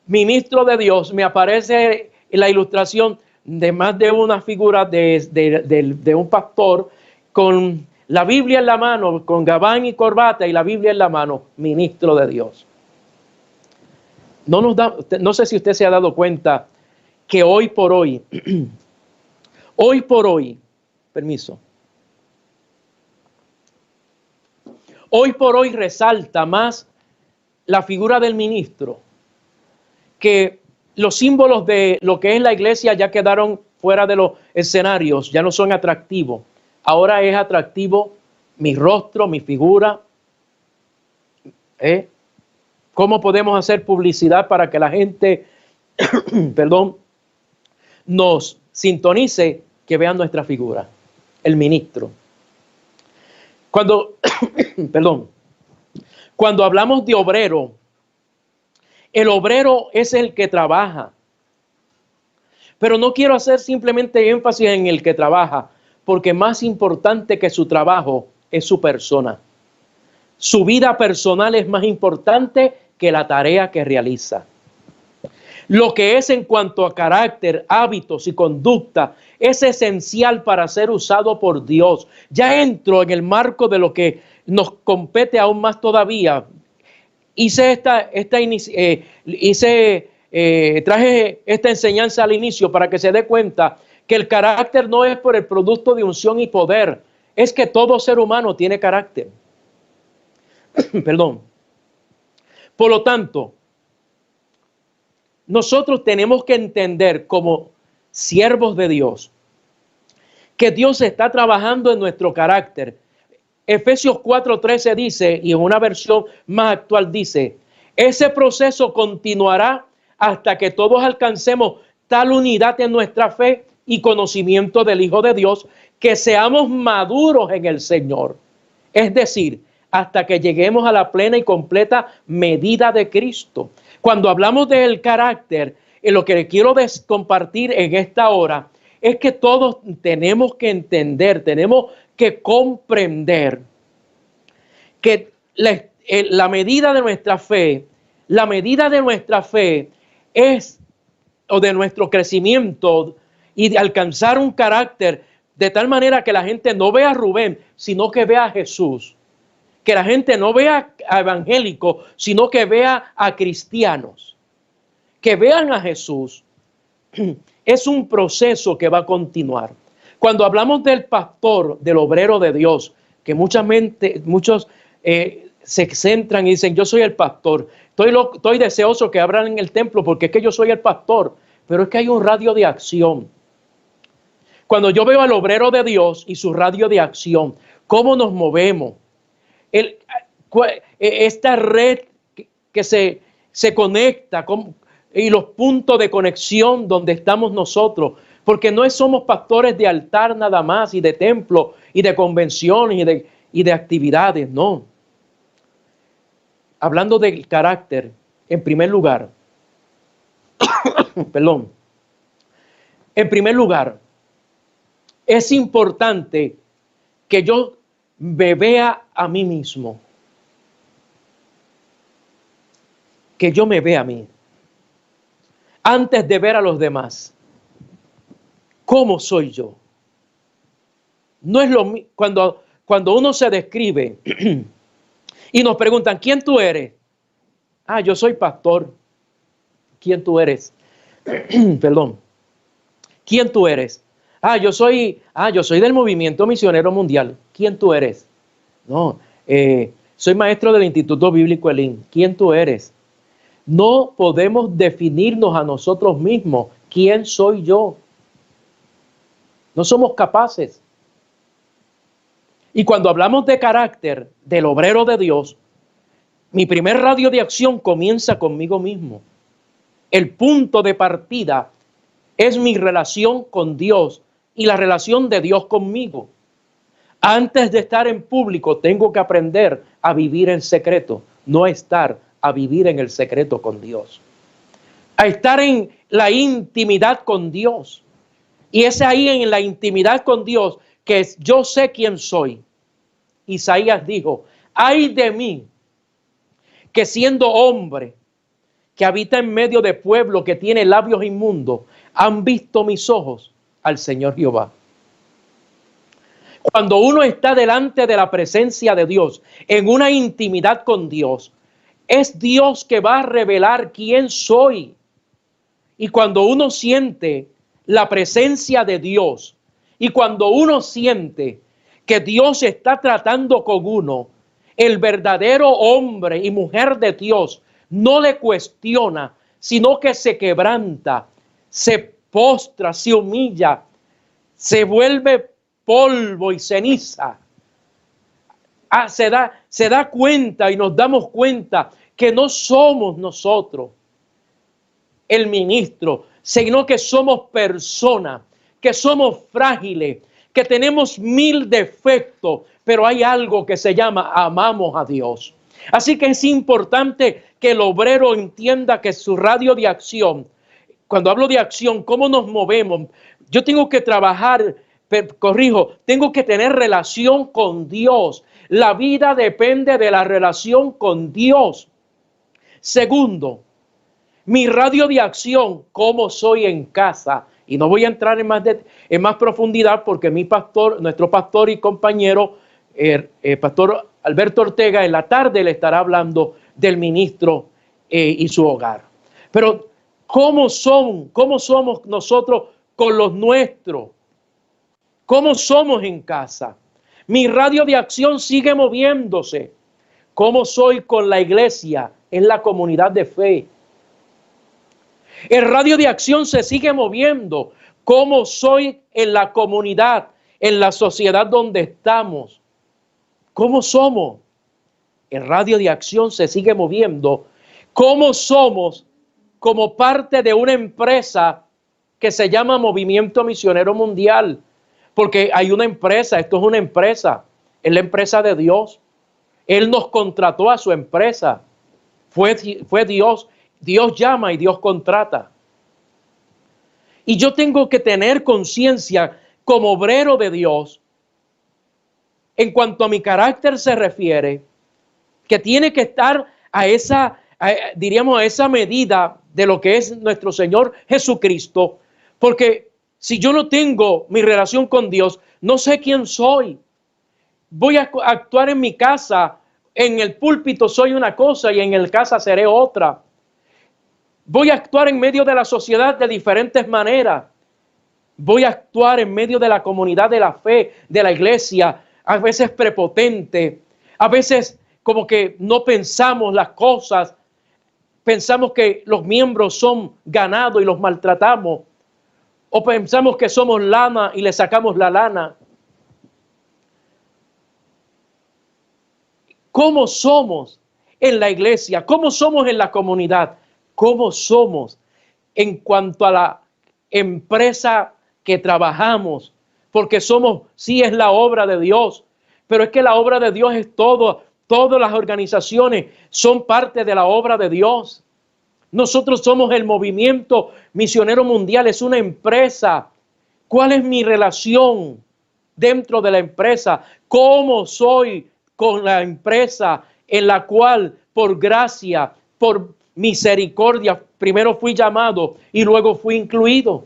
ministro de Dios, me aparece la ilustración de más de una figura de un pastor con la Biblia en la mano, con gabán y corbata y la Biblia en la mano, ministro de Dios. No sé si usted se ha dado cuenta que hoy por hoy, permiso, hoy por hoy resalta más la figura del ministro, que los símbolos de lo que es la iglesia ya quedaron fuera de los escenarios, ya no son atractivos. Ahora es atractivo mi rostro, mi figura. ¿Cómo podemos hacer publicidad para que la gente, nos sintonice, que vean nuestra figura? El ministro. Cuando hablamos de obrero, el obrero es el que trabaja. Pero no quiero hacer simplemente énfasis en el que trabaja, porque más importante que su trabajo es su persona. Su vida personal es más importante que la tarea que realiza. Lo que es en cuanto a carácter, hábitos y conducta es esencial para ser usado por Dios. Ya entro en el marco de lo que nos compete aún más todavía. Traje esta enseñanza al inicio para que se dé cuenta que el carácter no es por el producto de unción y poder, es que todo ser humano tiene carácter. Por lo tanto, nosotros tenemos que entender como siervos de Dios que Dios está trabajando en nuestro carácter. Efesios 4:13 dice, y en una versión más actual dice, ese proceso continuará hasta que todos alcancemos tal unidad en nuestra fe y conocimiento del Hijo de Dios, que seamos maduros en el Señor. Es decir, hasta que lleguemos a la plena y completa medida de Cristo. Cuando hablamos del carácter, lo que le quiero compartir en esta hora es que todos tenemos que entender, tenemos que comprender que la medida de nuestra fe es, o de nuestro crecimiento y de alcanzar un carácter de tal manera que la gente no vea a Rubén, sino que vea a Jesús. Que la gente no vea a evangélicos, sino que vea a cristianos. Que vean a Jesús. Es un proceso que va a continuar. Cuando hablamos del pastor, del obrero de Dios, que muchos se centran y dicen, yo soy el pastor. Estoy deseoso que abran en el templo porque es que yo soy el pastor. Pero es que hay un radio de acción. Cuando yo veo al obrero de Dios y su radio de acción, cómo nos movemos, esta red que se conecta y los puntos de conexión donde estamos nosotros, porque no somos pastores de altar nada más y de templo y de convenciones y de actividades, no. Hablando del carácter, en primer lugar, en primer lugar, es importante que yo me vea a mí mismo. Que yo me vea a mí. Antes de ver a los demás. ¿Cómo soy yo? No es lo mismo cuando uno se describe y nos preguntan, ¿quién tú eres? Ah, yo soy pastor. ¿Quién tú eres? Perdón. ¿Quién tú eres? Yo soy del Movimiento Misionero Mundial. ¿Quién tú eres? No, soy maestro del Instituto Bíblico Elim. ¿Quién tú eres? No podemos definirnos a nosotros mismos. ¿Quién soy yo? No somos capaces. Y cuando hablamos de carácter del obrero de Dios, mi primer radio de acción comienza conmigo mismo. El punto de partida es mi relación con Dios y la relación de Dios conmigo. Antes de estar en público, tengo que aprender a vivir en secreto, no a vivir en el secreto con Dios. A estar en la intimidad con Dios. Y es ahí en la intimidad con Dios que yo sé quién soy. Isaías dijo, ay de mí, que siendo hombre, que habita en medio de pueblo que tiene labios inmundos, han visto mis ojos al Señor Jehová. Cuando uno está delante de la presencia de Dios, en una intimidad con Dios, es Dios que va a revelar quién soy. Y cuando uno siente la presencia de Dios, y cuando uno siente que Dios está tratando con uno, el verdadero hombre y mujer de Dios no le cuestiona, sino que se quebranta, se postra, se humilla, se vuelve polvo y ceniza. Se da cuenta y nos damos cuenta que no somos nosotros el ministro, sino que somos personas, que somos frágiles, que tenemos 1000 defectos, pero hay algo que se llama amamos a Dios. Así que es importante que el obrero entienda que su radio de acción, cuando hablo de acción, cómo nos movemos, yo tengo que trabajar, tengo que tener relación con Dios. La vida depende de la relación con Dios. Segundo, mi radio de acción, cómo soy en casa. Y no voy a entrar en más profundidad porque nuestro pastor y compañero, pastor Alberto Ortega, en la tarde le estará hablando del ministro y su hogar. Pero ¿cómo somos nosotros con los nuestros? ¿Cómo somos en casa? Mi radio de acción sigue moviéndose. ¿Cómo soy con la iglesia en la comunidad de fe? El radio de acción se sigue moviendo. ¿Cómo soy en la comunidad, en la sociedad donde estamos? ¿Cómo somos? El radio de acción se sigue moviendo. ¿Cómo somos como parte de una empresa que se llama Movimiento Misionero Mundial? Porque hay una empresa, esto es una empresa, es la empresa de Dios. Él nos contrató a su empresa. Fue Dios. Dios llama y Dios contrata. Y yo tengo que tener conciencia como obrero de Dios, en cuanto a mi carácter se refiere, que tiene que estar a esa medida de lo que es nuestro Señor Jesucristo, porque si yo no tengo mi relación con Dios, no sé quién soy. Voy a actuar en mi casa, en el púlpito soy una cosa y en el casa seré otra. Voy a actuar en medio de la sociedad de diferentes maneras. Voy a actuar en medio de la comunidad de la fe, de la iglesia, a veces prepotente, a veces como que no pensamos las cosas, pensamos que los miembros son ganado y los maltratamos, o pensamos que somos lana y le sacamos la lana. ¿Cómo somos en la iglesia? ¿Cómo somos en la comunidad? ¿Cómo somos en cuanto a la empresa que trabajamos? Porque sí es la obra de Dios, pero es que la obra de Dios es todo. Todas las organizaciones son parte de la obra de Dios. Nosotros somos el Movimiento Misionero Mundial, es una empresa. ¿Cuál es mi relación? dentro de la empresa, cómo soy con la empresa en la cual por gracia, por misericordia, primero fui llamado y luego fui incluido.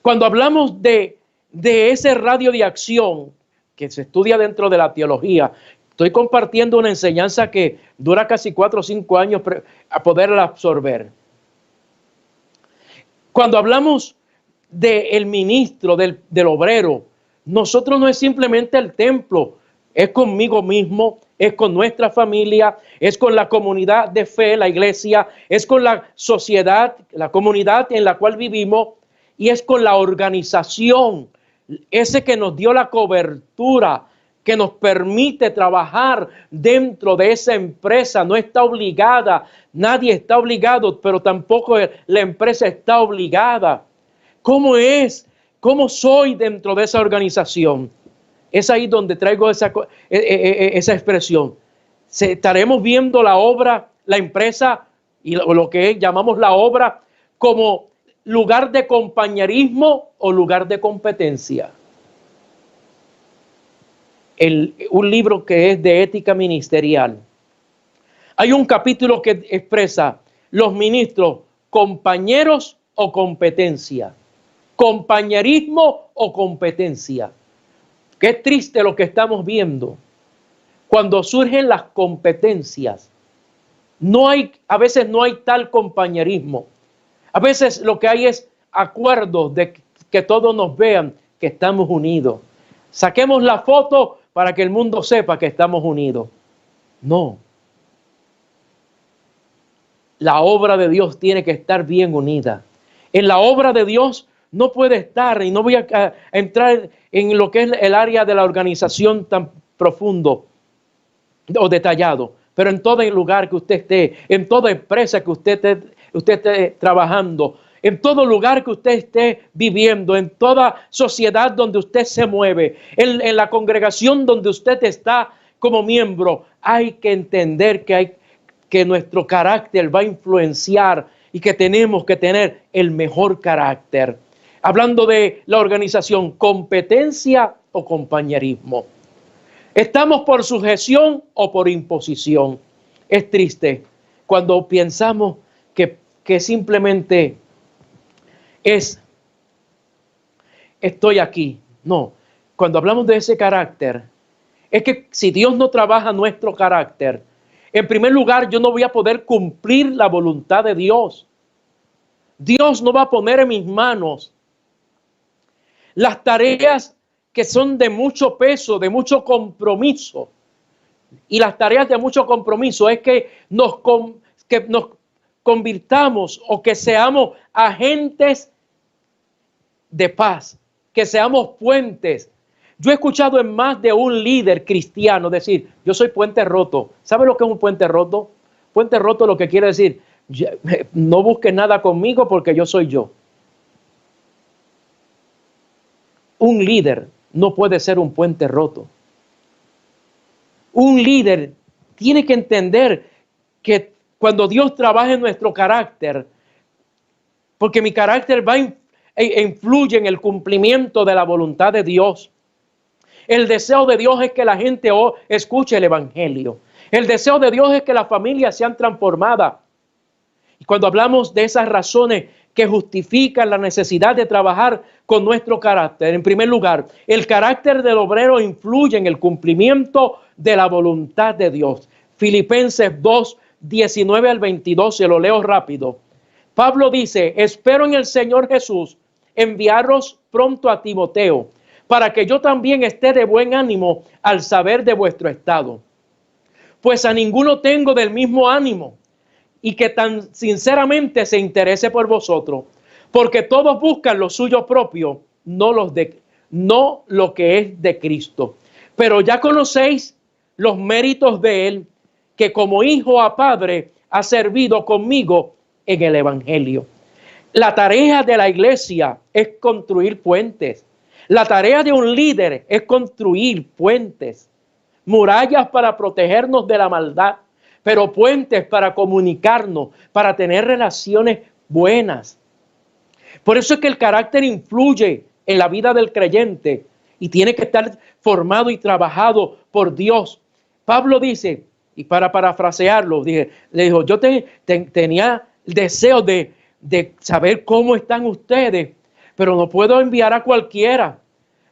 Cuando hablamos de ese radio de acción que se estudia dentro de la teología, estoy compartiendo una enseñanza que dura casi 4 o 5 años a poderla absorber. Cuando hablamos del ministro, del obrero, nosotros no es simplemente el templo, es conmigo mismo, es con nuestra familia, es con la comunidad de fe, la iglesia, es con la sociedad, la comunidad en la cual vivimos, y es con la organización, ese que nos dio la cobertura, que nos permite trabajar dentro de esa empresa. No está obligada, nadie está obligado, pero tampoco la empresa está obligada. ¿Cómo es? ¿Cómo soy dentro de esa organización? Es ahí donde traigo esa expresión. Estaremos viendo la obra, la empresa y lo que llamamos la obra como lugar de compañerismo o lugar de competencia. Un libro que es de ética ministerial. Hay un capítulo que expresa los ministros, compañeros o competencia. Compañerismo o competencia. Qué triste lo que estamos viendo. Cuando surgen las competencias, a veces no hay tal compañerismo. A veces lo que hay es acuerdos de que todos nos vean que estamos unidos. Saquemos la foto para que el mundo sepa que estamos unidos. No. La obra de Dios tiene que estar bien unida. En la obra de Dios no puede estar, y no voy a entrar en lo que es el área de la organización tan profundo o detallado, pero en todo lugar que usted esté, en toda empresa que usted esté trabajando, en todo lugar que usted esté viviendo, en toda sociedad donde usted se mueve, en la congregación donde usted está como miembro, hay que entender que nuestro carácter va a influenciar y que tenemos que tener el mejor carácter. Hablando de la organización, competencia o compañerismo. ¿Estamos por sujeción o por imposición? Es triste cuando pensamos que simplemente estoy aquí. No, cuando hablamos de ese carácter, es que si Dios no trabaja nuestro carácter, en primer lugar yo no voy a poder cumplir la voluntad de Dios. Dios no va a poner en mis manos las tareas que son de mucho peso, de mucho compromiso. Y las tareas de mucho compromiso es que nos convirtamos o que seamos agentes de paz, que seamos puentes. Yo he escuchado en más de un líder cristiano decir, yo soy puente roto. ¿Sabe lo que es un puente roto? Puente roto lo que quiere decir, no busques nada conmigo porque yo soy yo. Un líder no puede ser un puente roto. Un líder tiene que entender que cuando Dios trabaja en nuestro carácter, porque mi carácter influye en el cumplimiento de la voluntad de Dios. El deseo de Dios es que la gente escuche el evangelio. El deseo de Dios es que las familias sean transformadas. Y cuando hablamos de esas razones que justifican la necesidad de trabajar con nuestro carácter, en primer lugar, el carácter del obrero influye en el cumplimiento de la voluntad de Dios. Filipenses 2, 19 al 22, se lo leo rápido. Pablo dice, espero en el Señor Jesús enviaros pronto a Timoteo, para que yo también esté de buen ánimo al saber de vuestro estado. Pues a ninguno tengo del mismo ánimo, y que tan sinceramente se interese por vosotros, porque todos buscan lo suyo propio, no lo que es de Cristo. Pero ya conocéis los méritos de él, que como hijo a padre ha servido conmigo en el evangelio. La tarea de la iglesia es construir puentes. La tarea de un líder es construir puentes, murallas para protegernos de la maldad, pero puentes para comunicarnos, para tener relaciones buenas. Por eso es que el carácter influye en la vida del creyente y tiene que estar formado y trabajado por Dios. Pablo dice, y para parafrasearlo, le dijo, yo tenía deseo de saber cómo están ustedes, pero no puedo enviar a cualquiera,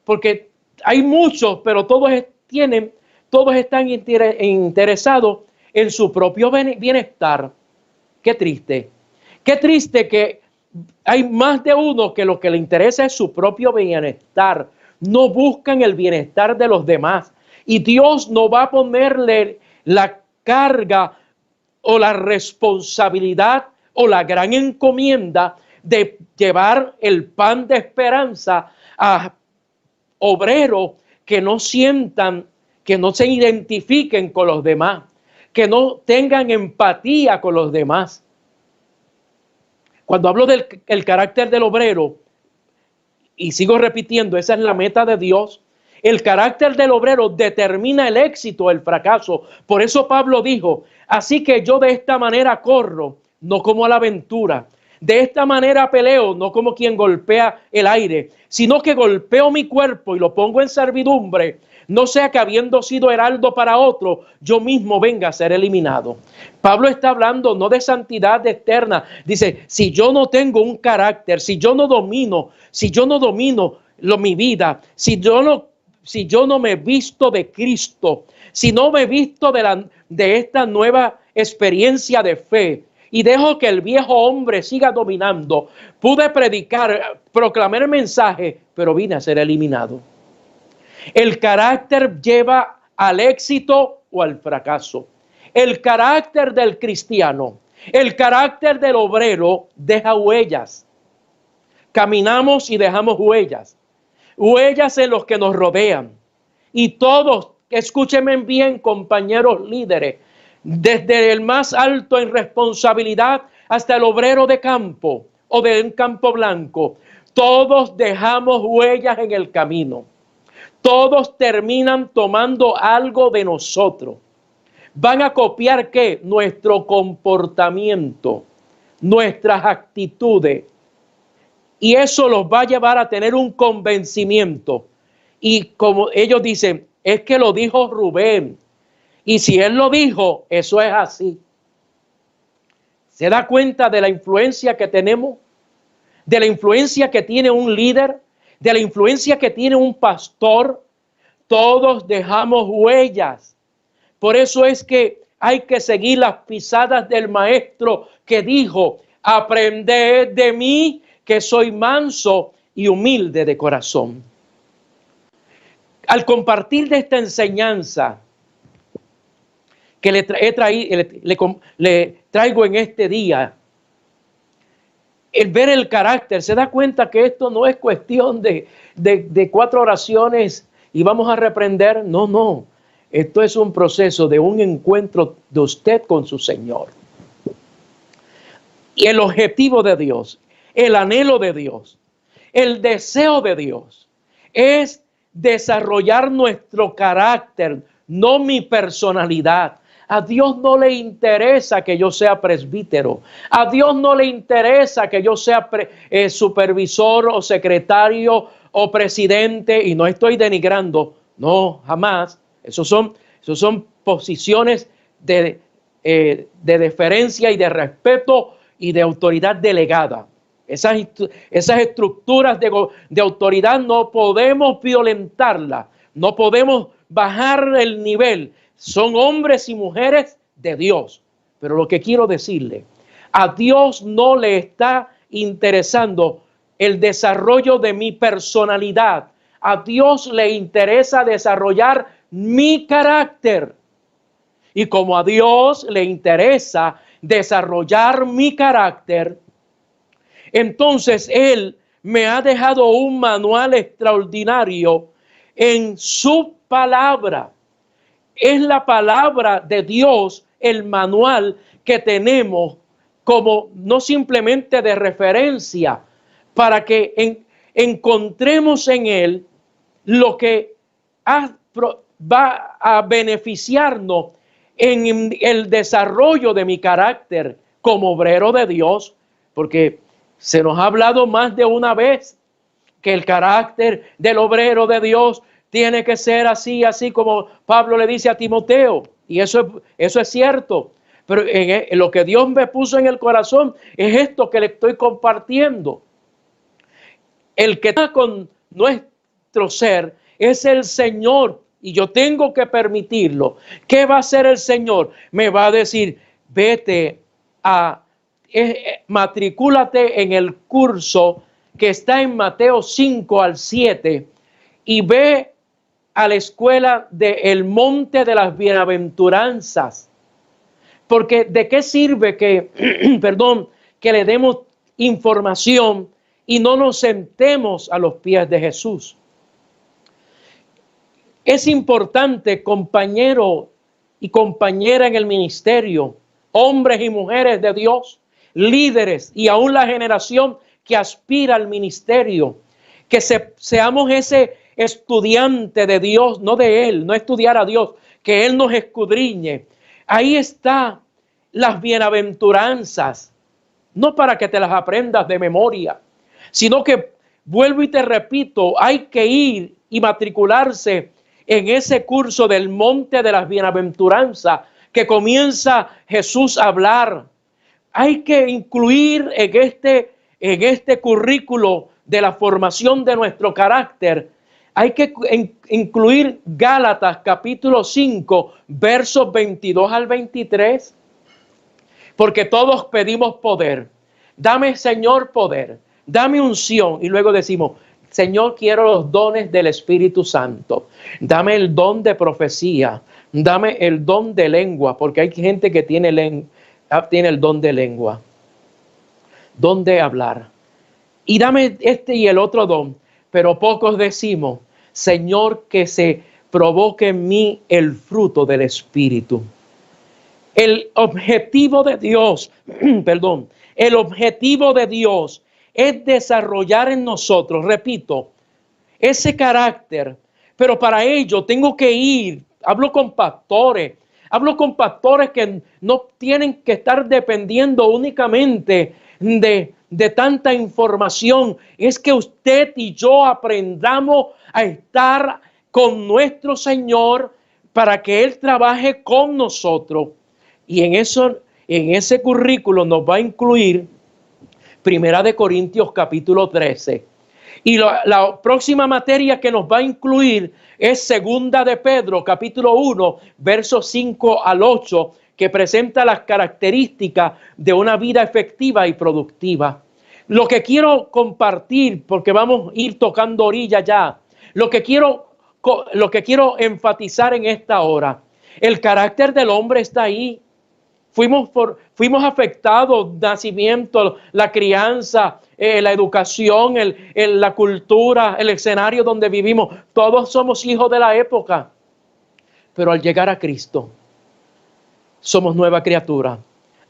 porque hay muchos, pero todos están interesados en su propio bienestar. Qué triste. Qué triste que hay más de uno que lo que le interesa es su propio bienestar. No buscan el bienestar de los demás. Y Dios no va a ponerle la carga o la responsabilidad o la gran encomienda de llevar el pan de esperanza a obreros que no sientan, que no se identifiquen con los demás, que no tengan empatía con los demás. Cuando hablo del carácter del obrero, y sigo repitiendo, esa es la meta de Dios. El carácter del obrero determina el éxito o el fracaso. Por eso Pablo dijo, así que yo de esta manera corro, no como a la aventura. De esta manera peleo, no como quien golpea el aire, sino que golpeo mi cuerpo y lo pongo en servidumbre, no sea que habiendo sido heraldo para otro, yo mismo venga a ser eliminado. Pablo está hablando no de santidad externa. Dice, si yo no tengo un carácter, si yo no domino mi vida, si yo no me visto de Cristo, si no me visto de esta nueva experiencia de fe, y dejo que el viejo hombre siga dominando, pude predicar, proclamar el mensaje, pero vine a ser eliminado. El carácter lleva al éxito o al fracaso. El carácter del cristiano, el carácter del obrero deja huellas. Caminamos y dejamos huellas. Huellas en los que nos rodean. Y todos, escúchenme bien, compañeros líderes, desde el más alto en responsabilidad hasta el obrero de campo o de campo blanco, todos dejamos huellas en el camino. Todos terminan tomando algo de nosotros. Van a copiar ¿qué? Nuestro comportamiento, nuestras actitudes. Y eso los va a llevar a tener un convencimiento. Y como ellos dicen, es que lo dijo Rubén. Y si él lo dijo, eso es así. ¿Se da cuenta de la influencia que tenemos? De la influencia que tiene un líder, de la influencia que tiene un pastor. Todos dejamos huellas. Por eso es que hay que seguir las pisadas del maestro que dijo, aprended de mí que soy manso y humilde de corazón. Al compartir de esta enseñanza que le traigo en este día, el ver el carácter, se da cuenta que esto no es cuestión de 4 oraciones y vamos a reprender. No. Esto es un proceso de un encuentro de usted con su Señor. Y el objetivo de Dios, el anhelo de Dios, el deseo de Dios es desarrollar nuestro carácter, no mi personalidad. A Dios no le interesa que yo sea presbítero. A Dios no le interesa que yo sea supervisor o secretario o presidente. Y no estoy denigrando. No, jamás. Esos son posiciones de deferencia y de respeto y de autoridad delegada. Esas estructuras de autoridad no podemos violentarlas. No podemos bajar el nivel. Son hombres y mujeres de Dios. Pero lo que quiero decirle, a Dios no le está interesando el desarrollo de mi personalidad. A Dios le interesa desarrollar mi carácter. Y como a Dios le interesa desarrollar mi carácter, entonces Él me ha dejado un manual extraordinario en su palabra. Es la palabra de Dios el manual que tenemos como no simplemente de referencia, para que encontremos en él lo que va a beneficiarnos en el desarrollo de mi carácter como obrero de Dios, porque se nos ha hablado más de una vez que el carácter del obrero de Dios tiene que ser así, así como Pablo le dice a Timoteo. Y eso es cierto. Pero en lo que Dios me puso en el corazón es esto que le estoy compartiendo. El que está con nuestro ser es el Señor. Y yo tengo que permitirlo. ¿Qué va a hacer el Señor? Me va a decir, vete a matricúlate en el curso que está en Mateo 5 al 7 y ve a la escuela del Monte de las Bienaventuranzas. Porque ¿de qué sirve que, que le demos información y no nos sentemos a los pies de Jesús? Es importante, compañero y compañera en el ministerio, hombres y mujeres de Dios, líderes y aún la generación que aspira al ministerio, que seamos ese estudiante de Dios, no de Él, no estudiar a Dios, que Él nos escudriñe. Ahí está las bienaventuranzas, no para que te las aprendas de memoria, sino que, vuelvo y te repito, hay que ir y matricularse en ese curso del Monte de las Bienaventuranzas que comienza Jesús a hablar. Hay que incluir en este currículo de la formación de nuestro carácter, hay que incluir Gálatas capítulo 5, versos 22 al 23, porque todos pedimos poder. Dame, Señor, poder, dame unción, y luego decimos, Señor, quiero los dones del Espíritu Santo. Dame el don de profecía. Dame el don de lengua, porque hay gente que tiene el don de lengua. Don de hablar. Y dame este y el otro don. Pero pocos decimos, Señor, que se provoque en mí el fruto del Espíritu. El objetivo de Dios, el objetivo de Dios es desarrollar en nosotros, repito, ese carácter. Pero para ello tengo que ir, hablo con pastores que no tienen que estar dependiendo únicamente de tanta información. Es que usted y yo aprendamos a estar con nuestro Señor para que Él trabaje con nosotros. Y en ese currículo nos va a incluir Primera de Corintios capítulo 13. Y la próxima materia que nos va a incluir es Segunda de Pedro capítulo 1, versos 5 al 8, que presenta las características de una vida efectiva y productiva. Lo que quiero compartir, porque vamos a ir tocando orilla ya, lo que quiero enfatizar en esta hora, el carácter del hombre está ahí. Fuimos afectados, nacimiento, la crianza, la educación, la cultura, el escenario donde vivimos. Todos somos hijos de la época. Pero al llegar a Cristo, somos nueva criatura.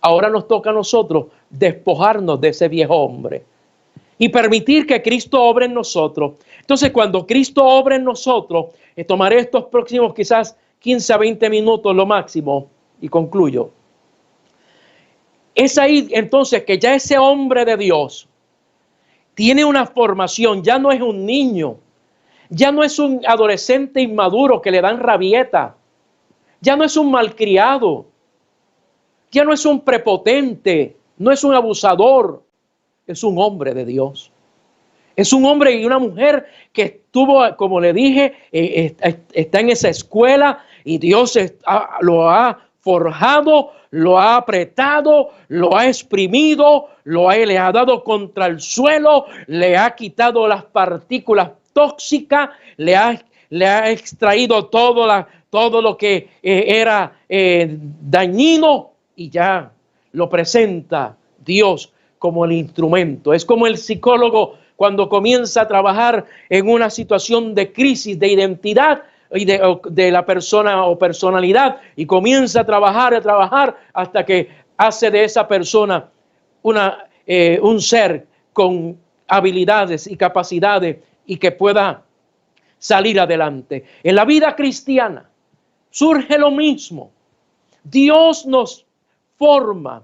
Ahora nos toca a nosotros despojarnos de ese viejo hombre y permitir que Cristo obre en nosotros. Entonces, cuando Cristo obre en nosotros, tomaré estos próximos quizás 15 a 20 minutos lo máximo y concluyo. Es ahí entonces que ya ese hombre de Dios tiene una formación, ya no es un niño, ya no es un adolescente inmaduro que le dan rabieta, ya no es un malcriado, ya no es un prepotente, no es un abusador, es un hombre de Dios. Es un hombre y una mujer que estuvo, como le dije, está en esa escuela y Dios lo ha forjado, lo ha apretado, lo ha exprimido, le ha dado contra el suelo, le ha quitado las partículas tóxicas, le ha extraído todo lo que era dañino y ya lo presenta Dios como el instrumento. Es como el psicólogo cuando comienza a trabajar en una situación de crisis de identidad y de la persona o personalidad y comienza a trabajar hasta que hace de esa persona un ser con habilidades y capacidades y que pueda salir adelante. En la vida cristiana surge lo mismo. Dios nos forma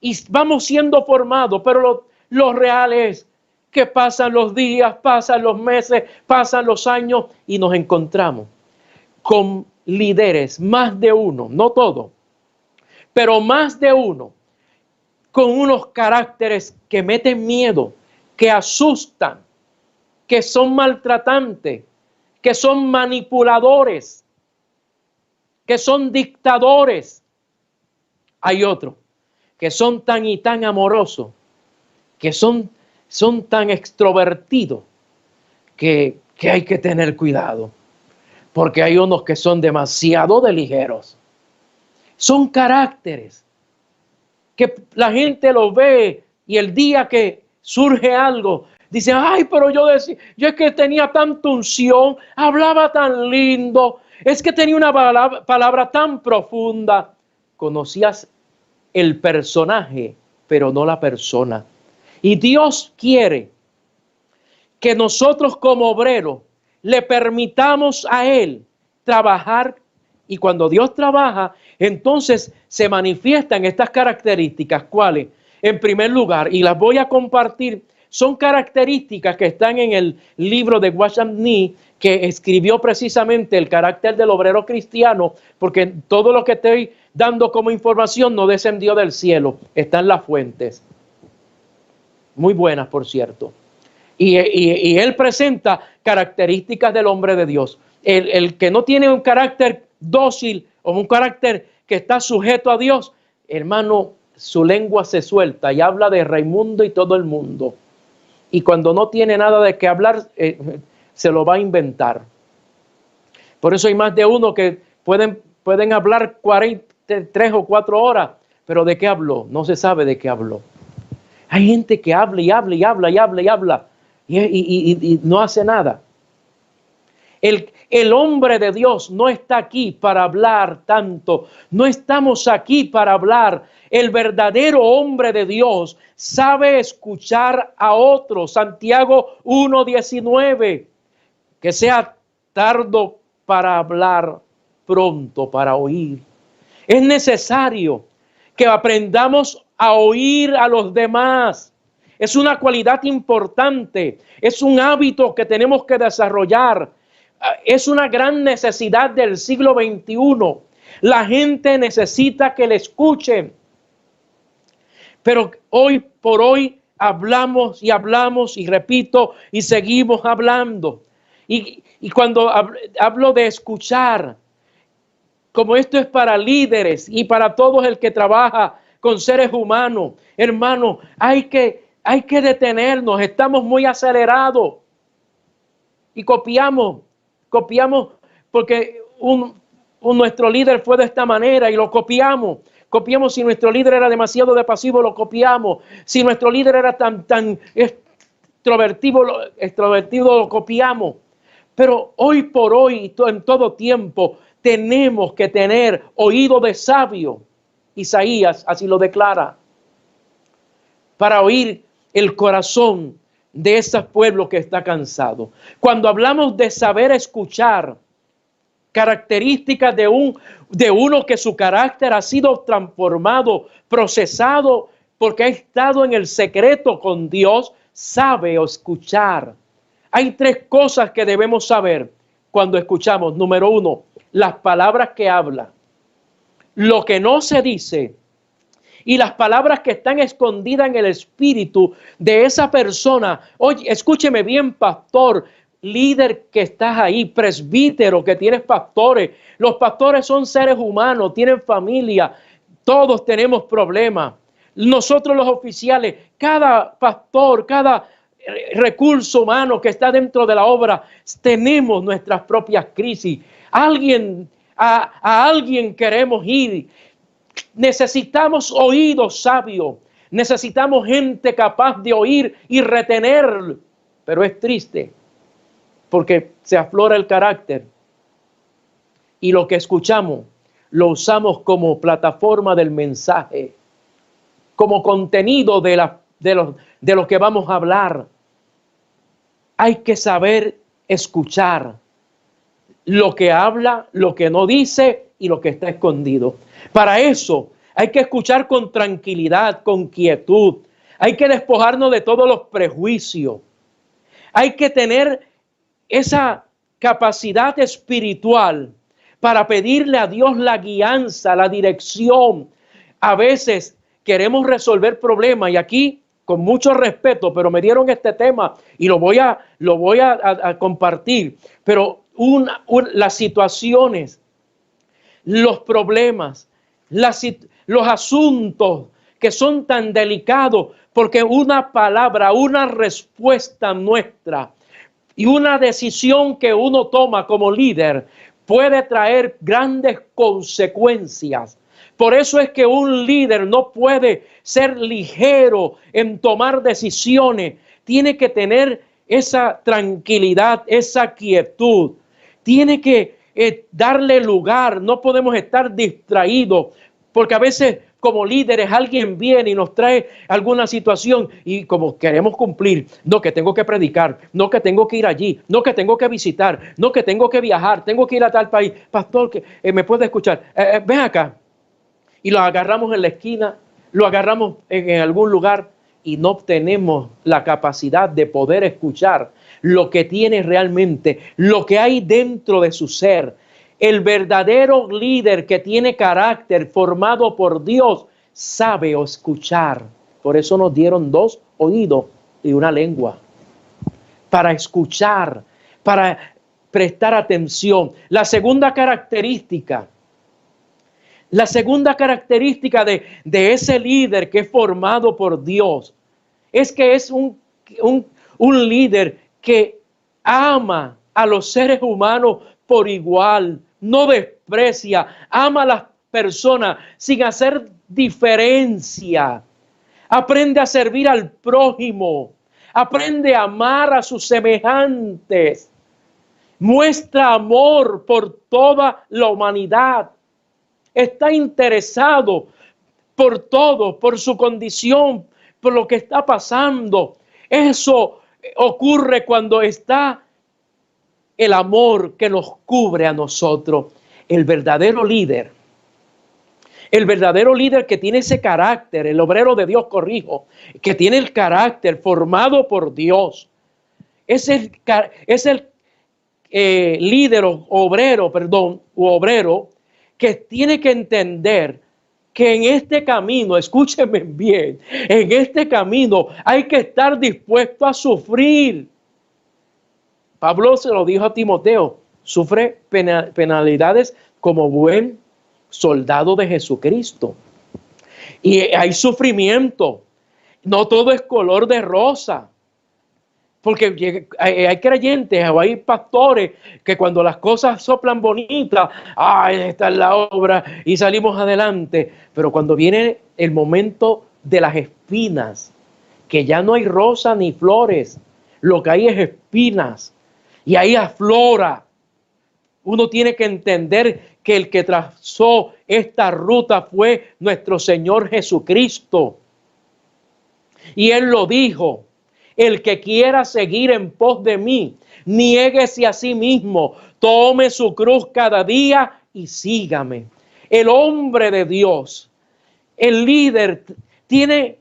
y vamos siendo formados, pero lo real es que pasan los días, pasan los meses, pasan los años y nos encontramos con líderes, más de uno, no todos, pero más de uno, con unos caracteres que meten miedo, que asustan, que son maltratantes, que son manipuladores, que son dictadores. Hay otros que son tan y tan amorosos, que son tan extrovertidos, que hay que tener cuidado, porque hay unos que son demasiado de ligeros. Son caracteres que la gente los ve y el día que surge algo, dicen, ay, pero yo es que tenía tanta unción, hablaba tan lindo, es que tenía una palabra tan profunda. Conocías el personaje, pero no la persona. Y Dios quiere que nosotros como obreros le permitamos a Él trabajar, y cuando Dios trabaja, entonces se manifiestan estas características. ¿Cuáles? En primer lugar, y las voy a compartir, son características que están en el libro de Washam Nee, que escribió precisamente el carácter del obrero cristiano, porque todo lo que estoy dando como información no descendió del cielo, están las fuentes. Muy buenas, por cierto. Y él presenta características del hombre de Dios. El que no tiene un carácter dócil o un carácter que está sujeto a Dios, hermano, su lengua se suelta y habla de Raimundo y todo el mundo. Y cuando no tiene nada de qué hablar, se lo va a inventar. Por eso hay más de uno que pueden hablar 3 o 4 horas, pero ¿de qué habló? No se sabe de qué habló. Hay gente que habla y habla y habla y habla y habla y no hace nada. El hombre de Dios no está aquí para hablar tanto. No estamos aquí para hablar. El verdadero hombre de Dios sabe escuchar a otros. Santiago 1:19. Que sea tardo para hablar, pronto para oír. Es necesario que aprendamos a oír a los demás. Es una cualidad importante. Es un hábito que tenemos que desarrollar. Es una gran necesidad del siglo XXI. La gente necesita que le escuchen. Pero hoy por hoy hablamos y hablamos y repito y seguimos hablando. Y cuando hablo de escuchar, como esto es para líderes y para todos el que trabaja con seres humanos, hermano, hay que detenernos. Estamos muy acelerados y copiamos porque nuestro líder fue de esta manera y lo copiamos. Copiamos. Si nuestro líder era demasiado de pasivo, lo copiamos. Si nuestro líder era tan extrovertido, lo copiamos. Pero hoy por hoy, en todo tiempo, tenemos que tener oído de sabio. Isaías así lo declara. Para oír el corazón de ese pueblo que está cansado. Cuando hablamos de saber escuchar, características de uno que su carácter ha sido transformado, procesado, porque ha estado en el secreto con Dios, sabe escuchar. Hay 3 cosas que debemos saber cuando escuchamos. Número 1, las palabras que habla, lo que no se dice y las palabras que están escondidas en el espíritu de esa persona. Oye, escúcheme bien, pastor, líder que estás ahí, presbítero que tienes pastores. Los pastores son seres humanos, tienen familia, todos tenemos problemas. Nosotros los oficiales, cada pastor, cada recurso humano que está dentro de la obra, tenemos nuestras propias crisis. A alguien queremos ir. Necesitamos oídos sabios. Necesitamos gente capaz de oír y retener. Pero es triste porque se aflora el carácter. Y lo que escuchamos lo usamos como plataforma del mensaje, como contenido de lo que vamos a hablar. Hay que saber escuchar lo que habla, lo que no dice y lo que está escondido. Para eso hay que escuchar con tranquilidad, con quietud. Hay que despojarnos de todos los prejuicios. Hay que tener esa capacidad espiritual para pedirle a Dios la guianza, la dirección. A veces queremos resolver problemas y aquí, con mucho respeto, pero me dieron este tema y lo voy a compartir. Pero las situaciones, los problemas, los asuntos que son tan delicados, porque una palabra, una respuesta nuestra y una decisión que uno toma como líder puede traer grandes consecuencias. Por eso es que un líder no puede ser ligero en tomar decisiones. Tiene que tener esa tranquilidad, esa quietud. Tiene que darle lugar. No podemos estar distraídos, porque a veces como líderes alguien viene y nos trae alguna situación y como queremos cumplir, no que tengo que predicar, no que tengo que ir allí, no que tengo que visitar, no que tengo que viajar, tengo que ir a tal país. Pastor, que me puede escuchar, ven acá. Y lo agarramos en la esquina, lo agarramos en algún lugar y no tenemos la capacidad de poder escuchar lo que tiene realmente, lo que hay dentro de su ser. El verdadero líder que tiene carácter formado por Dios sabe escuchar. Por eso nos dieron 2 oídos y una lengua. Para escuchar, para prestar atención. La segunda característica de ese líder que es formado por Dios es que es un líder que ama a los seres humanos por igual, no desprecia, ama a las personas sin hacer diferencia. Aprende a servir al prójimo, aprende a amar a sus semejantes, muestra amor por toda la humanidad. Está interesado por todo, por su condición, por lo que está pasando. Eso ocurre cuando está el amor que nos cubre a nosotros. El verdadero líder que tiene ese carácter, el obrero de Dios, que tiene el carácter formado por Dios, es el líder obrero que tiene que entender que en este camino, escúchenme bien, en este camino hay que estar dispuesto a sufrir. Pablo se lo dijo a Timoteo, sufre penalidades como buen soldado de Jesucristo. Y hay sufrimiento, no todo es color de rosa. Porque hay creyentes o hay pastores que cuando las cosas soplan bonitas, esta es la obra y salimos adelante. Pero cuando viene el momento de las espinas, que ya no hay rosas ni flores, lo que hay es espinas y ahí aflora. Uno tiene que entender que el que trazó esta ruta fue nuestro Señor Jesucristo. Y Él lo dijo. El que quiera seguir en pos de mí, niéguese a sí mismo, tome su cruz cada día y sígame. El hombre de Dios, el líder,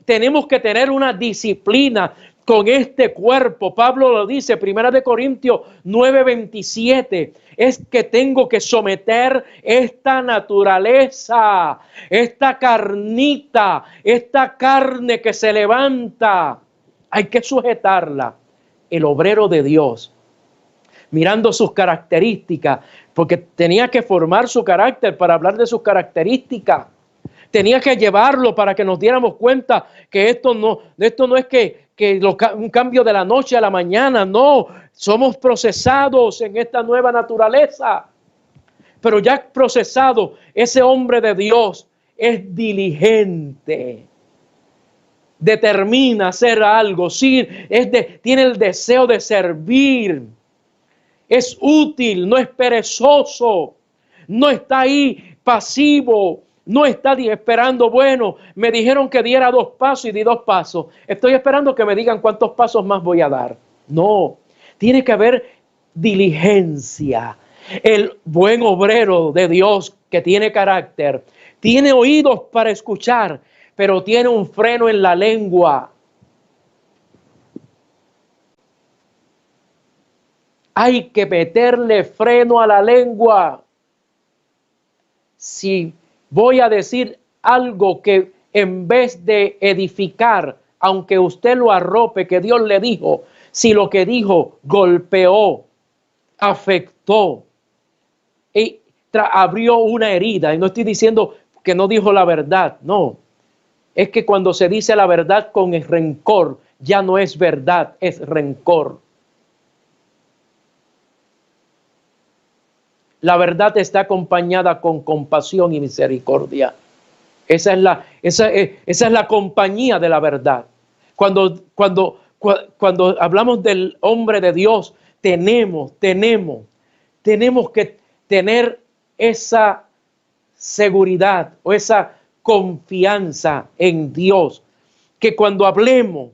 tenemos que tener una disciplina con este cuerpo. Pablo lo dice, 1 Corintios 9:27, es que tengo que someter esta naturaleza, esta carnita, esta carne que se levanta. Hay que sujetarla. El obrero de Dios, mirando sus características, porque tenía que formar su carácter para hablar de sus características. Tenía que llevarlo para que nos diéramos cuenta que esto no es un cambio de la noche a la mañana. No, somos procesados en esta nueva naturaleza. Pero ya procesado, ese hombre de Dios es diligente. Determina hacer algo, sí, tiene el deseo de servir, es útil, no es perezoso, no está ahí pasivo, no está esperando, bueno, me dijeron que diera 2 pasos y di 2 pasos, estoy esperando que me digan cuántos pasos más voy a dar. No, tiene que haber diligencia. El buen obrero de Dios que tiene carácter, tiene oídos para escuchar, pero tiene un freno en la lengua. Hay que meterle freno a la lengua. Si voy a decir algo que en vez de edificar, aunque usted lo arrope, que Dios le dijo, si lo que dijo golpeó, afectó y abrió una herida, y no estoy diciendo que no dijo la verdad, no, es que cuando se dice la verdad con el rencor, ya no es verdad, es rencor. La verdad está acompañada con compasión y misericordia. Esa es la compañía de la verdad. Cuando hablamos del hombre de Dios, tenemos que tener esa seguridad o esa confianza en Dios, que cuando hablemos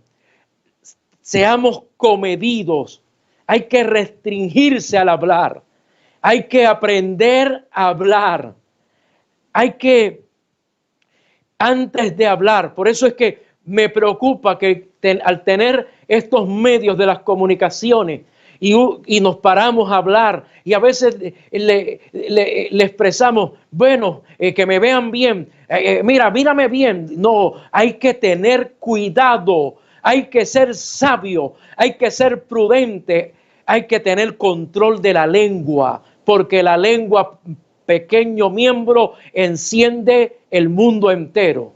seamos comedidos. Hay que restringirse al hablar. Hay que aprender a hablar. Hay que, antes de hablar, por eso es que me preocupa que al tener estos medios de las comunicaciones y nos paramos a hablar y a veces le expresamos, bueno, que me vean bien, mírame bien. No, hay que tener cuidado, hay que ser sabio, hay que ser prudente, hay que tener control de la lengua, porque la lengua, pequeño miembro, enciende el mundo entero.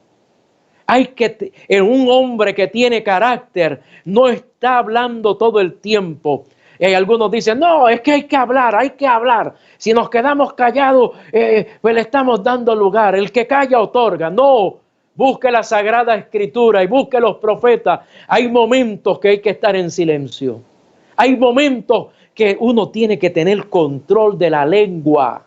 En un hombre que tiene carácter, no está hablando todo el tiempo. Y algunos dicen, no, es que hay que hablar, hay que hablar. Si nos quedamos callados, pues le estamos dando lugar. El que calla otorga. No, busque la Sagrada Escritura y busque los profetas. Hay momentos que hay que estar en silencio. Hay momentos que uno tiene que tener control de la lengua.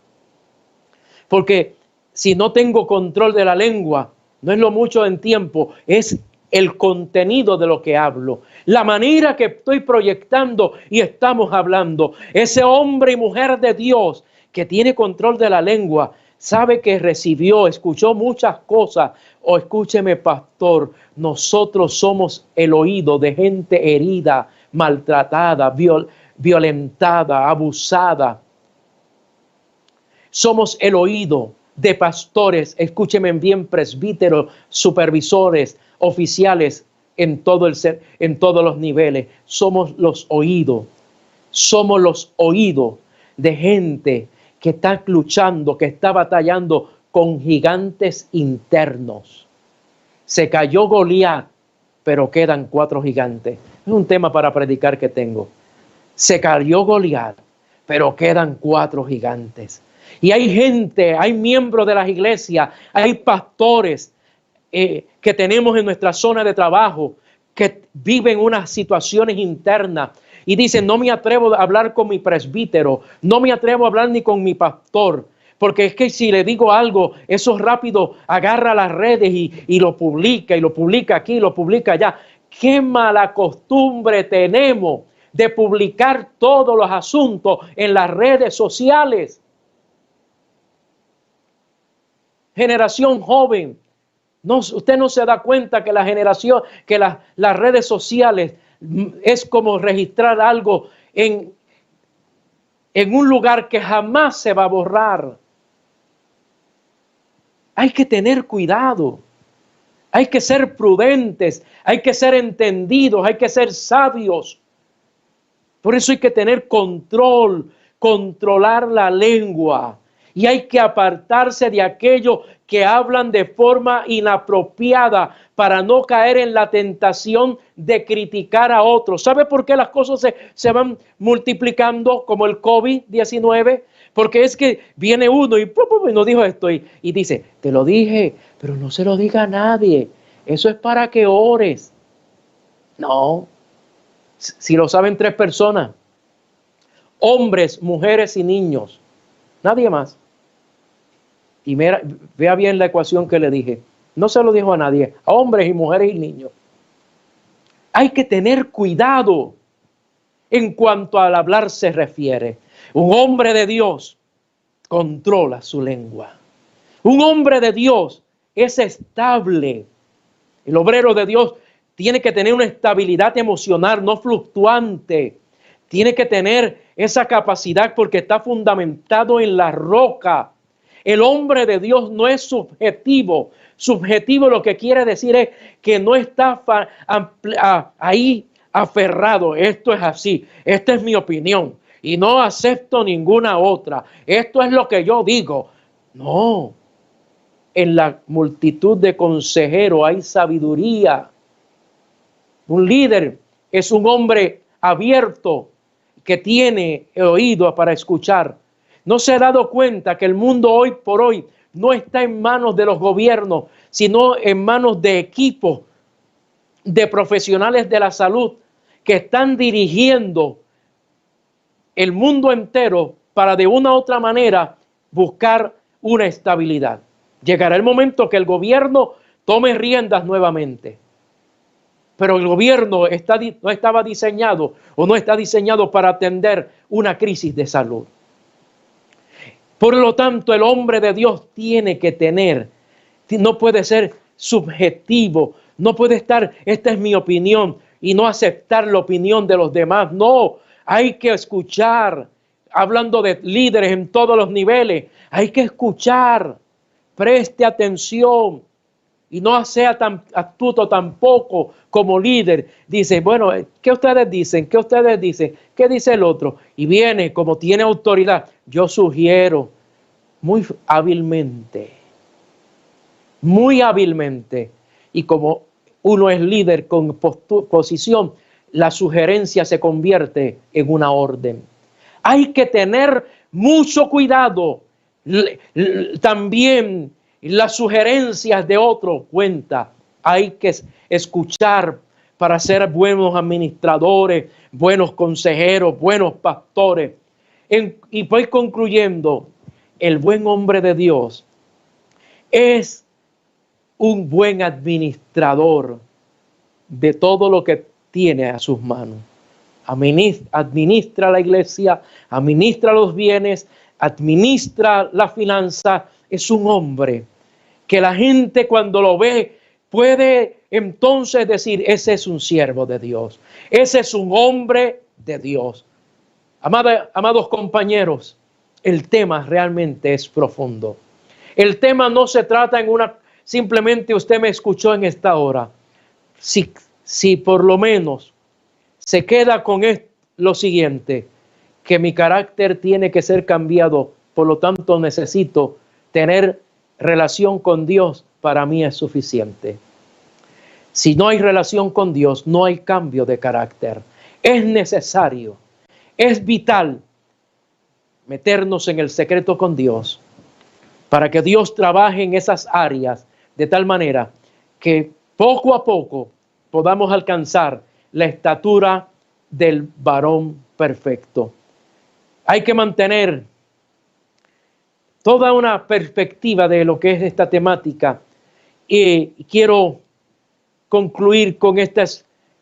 Porque si no tengo control de la lengua, no es lo mucho en tiempo, es el contenido de lo que hablo, la manera que estoy proyectando y estamos hablando. Ese hombre y mujer de Dios que tiene control de la lengua, sabe que escuchó muchas cosas. O escúcheme, pastor, nosotros somos el oído de gente herida, maltratada, violentada, abusada. Somos el oído de pastores, escúcheme bien, presbíteros, supervisores, oficiales en todos los niveles. Somos los oídos de gente que está luchando, que está batallando con gigantes internos. Se cayó Goliat, pero quedan 4 gigantes. Es un tema para predicar que tengo. Se cayó Goliat, pero quedan 4 gigantes. Y hay gente, hay miembros de las iglesias, hay pastores que tenemos en nuestra zona de trabajo que viven unas situaciones internas y dicen, no me atrevo a hablar con mi presbítero, no me atrevo a hablar ni con mi pastor, porque es que si le digo algo, eso rápido agarra las redes y lo publica aquí, lo publica allá. Qué mala costumbre tenemos de publicar todos los asuntos en las redes sociales. Generación joven, usted no se da cuenta que la generación, que las redes sociales es como registrar algo en un lugar que jamás se va a borrar. Hay que tener cuidado, hay que ser prudentes, hay que ser entendidos, hay que ser sabios. Por eso hay que tener controlar la lengua. Y hay que apartarse de aquellos que hablan de forma inapropiada para no caer en la tentación de criticar a otros. ¿Sabe por qué las cosas se van multiplicando como el COVID-19? Porque es que viene uno y nos dijo esto y dice, te lo dije, pero no se lo diga a nadie. Eso es para que ores. No, si lo saben 3 personas, hombres, mujeres y niños, nadie más. Y vea bien la ecuación que le dije. No se lo dijo a nadie, a hombres y mujeres y niños. Hay que tener cuidado en cuanto al hablar se refiere. Un hombre de Dios controla su lengua. Un hombre de Dios es estable. El obrero de Dios tiene que tener una estabilidad emocional, no fluctuante. Tiene que tener esa capacidad porque está fundamentado en la roca. El hombre de Dios no es subjetivo. Subjetivo lo que quiere decir es que no está ahí aferrado. Esto es así. Esta es mi opinión. Y no acepto ninguna otra. Esto es lo que yo digo. No. En la multitud de consejeros hay sabiduría. Un líder es un hombre abierto que tiene oído para escuchar. No se ha dado cuenta que el mundo hoy por hoy no está en manos de los gobiernos, sino en manos de equipos de profesionales de la salud que están dirigiendo el mundo entero para de una u otra manera buscar una estabilidad. Llegará el momento que el gobierno tome riendas nuevamente. Pero el gobierno no estaba diseñado o no está diseñado para atender una crisis de salud. Por lo tanto, el hombre de Dios tiene que tener, no puede ser subjetivo, no puede estar, esta es mi opinión, y no aceptar la opinión de los demás. No, hay que escuchar, hablando de líderes en todos los niveles, hay que escuchar, preste atención. Y no sea tan astuto tampoco como líder. Dice, bueno, ¿qué ustedes dicen? ¿Qué ustedes dicen? ¿Qué dice el otro? Y viene, como tiene autoridad, yo sugiero muy hábilmente. Y como uno es líder con posición, la sugerencia se convierte en una orden. Hay que tener mucho cuidado. También las sugerencias de otro cuenta. Hay que escuchar para ser buenos administradores, buenos consejeros, buenos pastores. Y voy concluyendo. El buen hombre de Dios es un buen administrador de todo lo que tiene a sus manos. Administra la iglesia, administra los bienes, administra la finanza. Es un hombre que la gente cuando lo ve puede entonces decir, ese es un siervo de Dios, ese es un hombre de Dios. Amados compañeros, el tema realmente es profundo. El tema no se trata simplemente usted me escuchó en esta hora. Si por lo menos se queda con lo siguiente, que mi carácter tiene que ser cambiado, por lo tanto necesito tener relación con Dios, para mí es suficiente. Si no hay relación con Dios, no hay cambio de carácter. Es necesario, es vital meternos en el secreto con Dios para que Dios trabaje en esas áreas de tal manera que poco a poco podamos alcanzar la estatura del varón perfecto. Hay que mantener toda una perspectiva de lo que es esta temática y quiero concluir con esta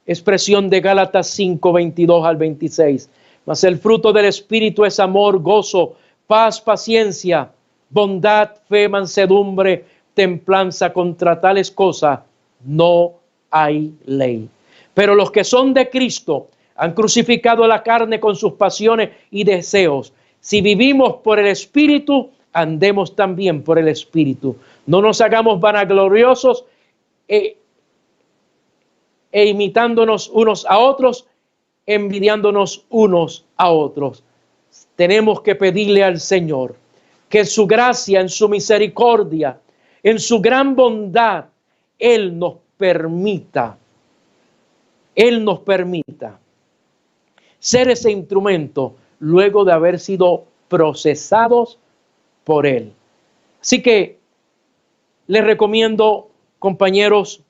expresión de Gálatas 5, 22 al 26. Mas el fruto del Espíritu es amor, gozo, paz, paciencia, bondad, fe, mansedumbre, templanza. Contra tales cosas no hay ley. Pero los que son de Cristo han crucificado la carne con sus pasiones y deseos. Si vivimos por el Espíritu, andemos también por el Espíritu. No nos hagamos vanagloriosos e imitándonos unos a otros, envidiándonos unos a otros. Tenemos que pedirle al Señor que en su gracia, en su misericordia, en su gran bondad, Él nos permita ser ese instrumento luego de haber sido procesados por Él. Así que les recomiendo, compañeros,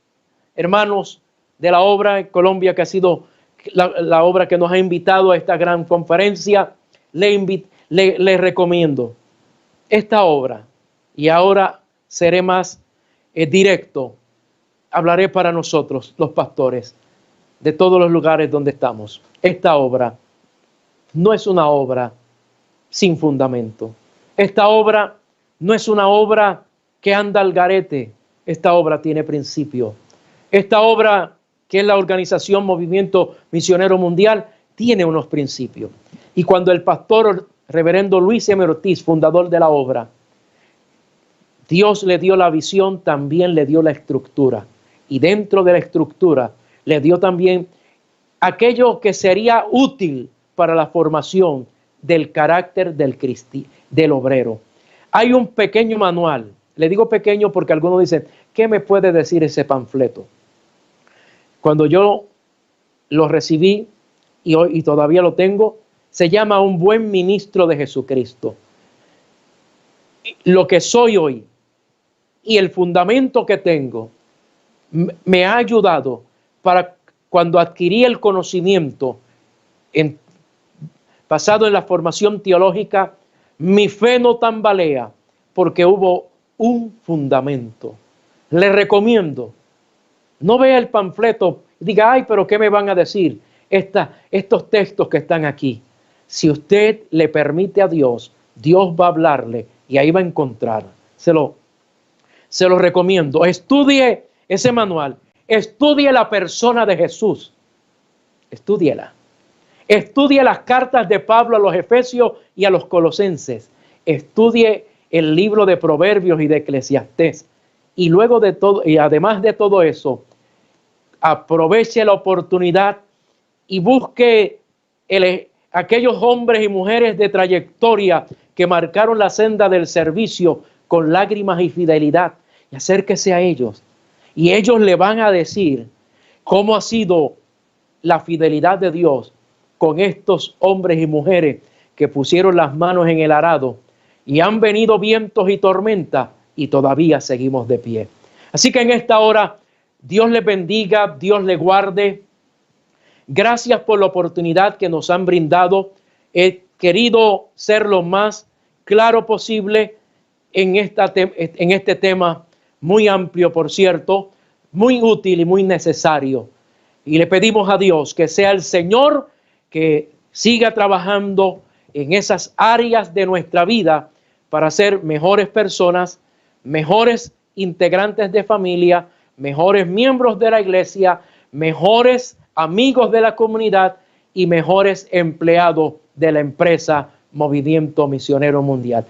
hermanos de la obra en Colombia, que ha sido la obra que nos ha invitado a esta gran conferencia, les recomiendo esta obra. Y ahora seré más directo. Hablaré para nosotros, los pastores, de todos los lugares donde estamos. Esta obra no es una obra sin fundamento. Esta obra no es una obra que anda al garete. Esta obra tiene principio. Esta obra, que es la organización Movimiento Misionero Mundial, tiene unos principios. Y cuando el pastor reverendo Luis M. Ortiz, fundador de la obra, Dios le dio la visión, también le dio la estructura. Y dentro de la estructura le dio también aquello que sería útil para la formación del carácter del obrero. Hay un pequeño manual. Le digo pequeño porque algunos dicen, ¿qué me puede decir ese panfleto? Cuando yo lo recibí y todavía lo tengo, se llama Un buen ministro de Jesucristo. Lo que soy hoy y el fundamento que tengo me ha ayudado para cuando adquirí el conocimiento basado en la formación teológica, mi fe no tambalea porque hubo un fundamento. Le recomiendo, no vea el panfleto y diga, ay, pero ¿qué me van a decir estos textos que están aquí? Si usted le permite a Dios, Dios va a hablarle y ahí va a encontrar. Se lo recomiendo. Estudie ese manual. Estudie la persona de Jesús. Estúdiela. Estudie las cartas de Pablo a los Efesios y a los Colosenses. Estudie el libro de Proverbios y de Eclesiastés. Y luego de todo, y además de todo eso, aproveche la oportunidad y busque aquellos hombres y mujeres de trayectoria que marcaron la senda del servicio con lágrimas y fidelidad, y acérquese a ellos. Y ellos le van a decir cómo ha sido la fidelidad de Dios con estos hombres y mujeres que pusieron las manos en el arado y han venido vientos y tormentas y todavía seguimos de pie. Así que en esta hora, Dios les bendiga, Dios les guarde. Gracias por la oportunidad que nos han brindado. He querido ser lo más claro posible en este tema muy amplio, por cierto, muy útil y muy necesario. Y le pedimos a Dios que sea el Señor que siga trabajando en esas áreas de nuestra vida para ser mejores personas, mejores integrantes de familia, mejores miembros de la iglesia, mejores amigos de la comunidad y mejores empleados de la empresa Movimiento Misionero Mundial.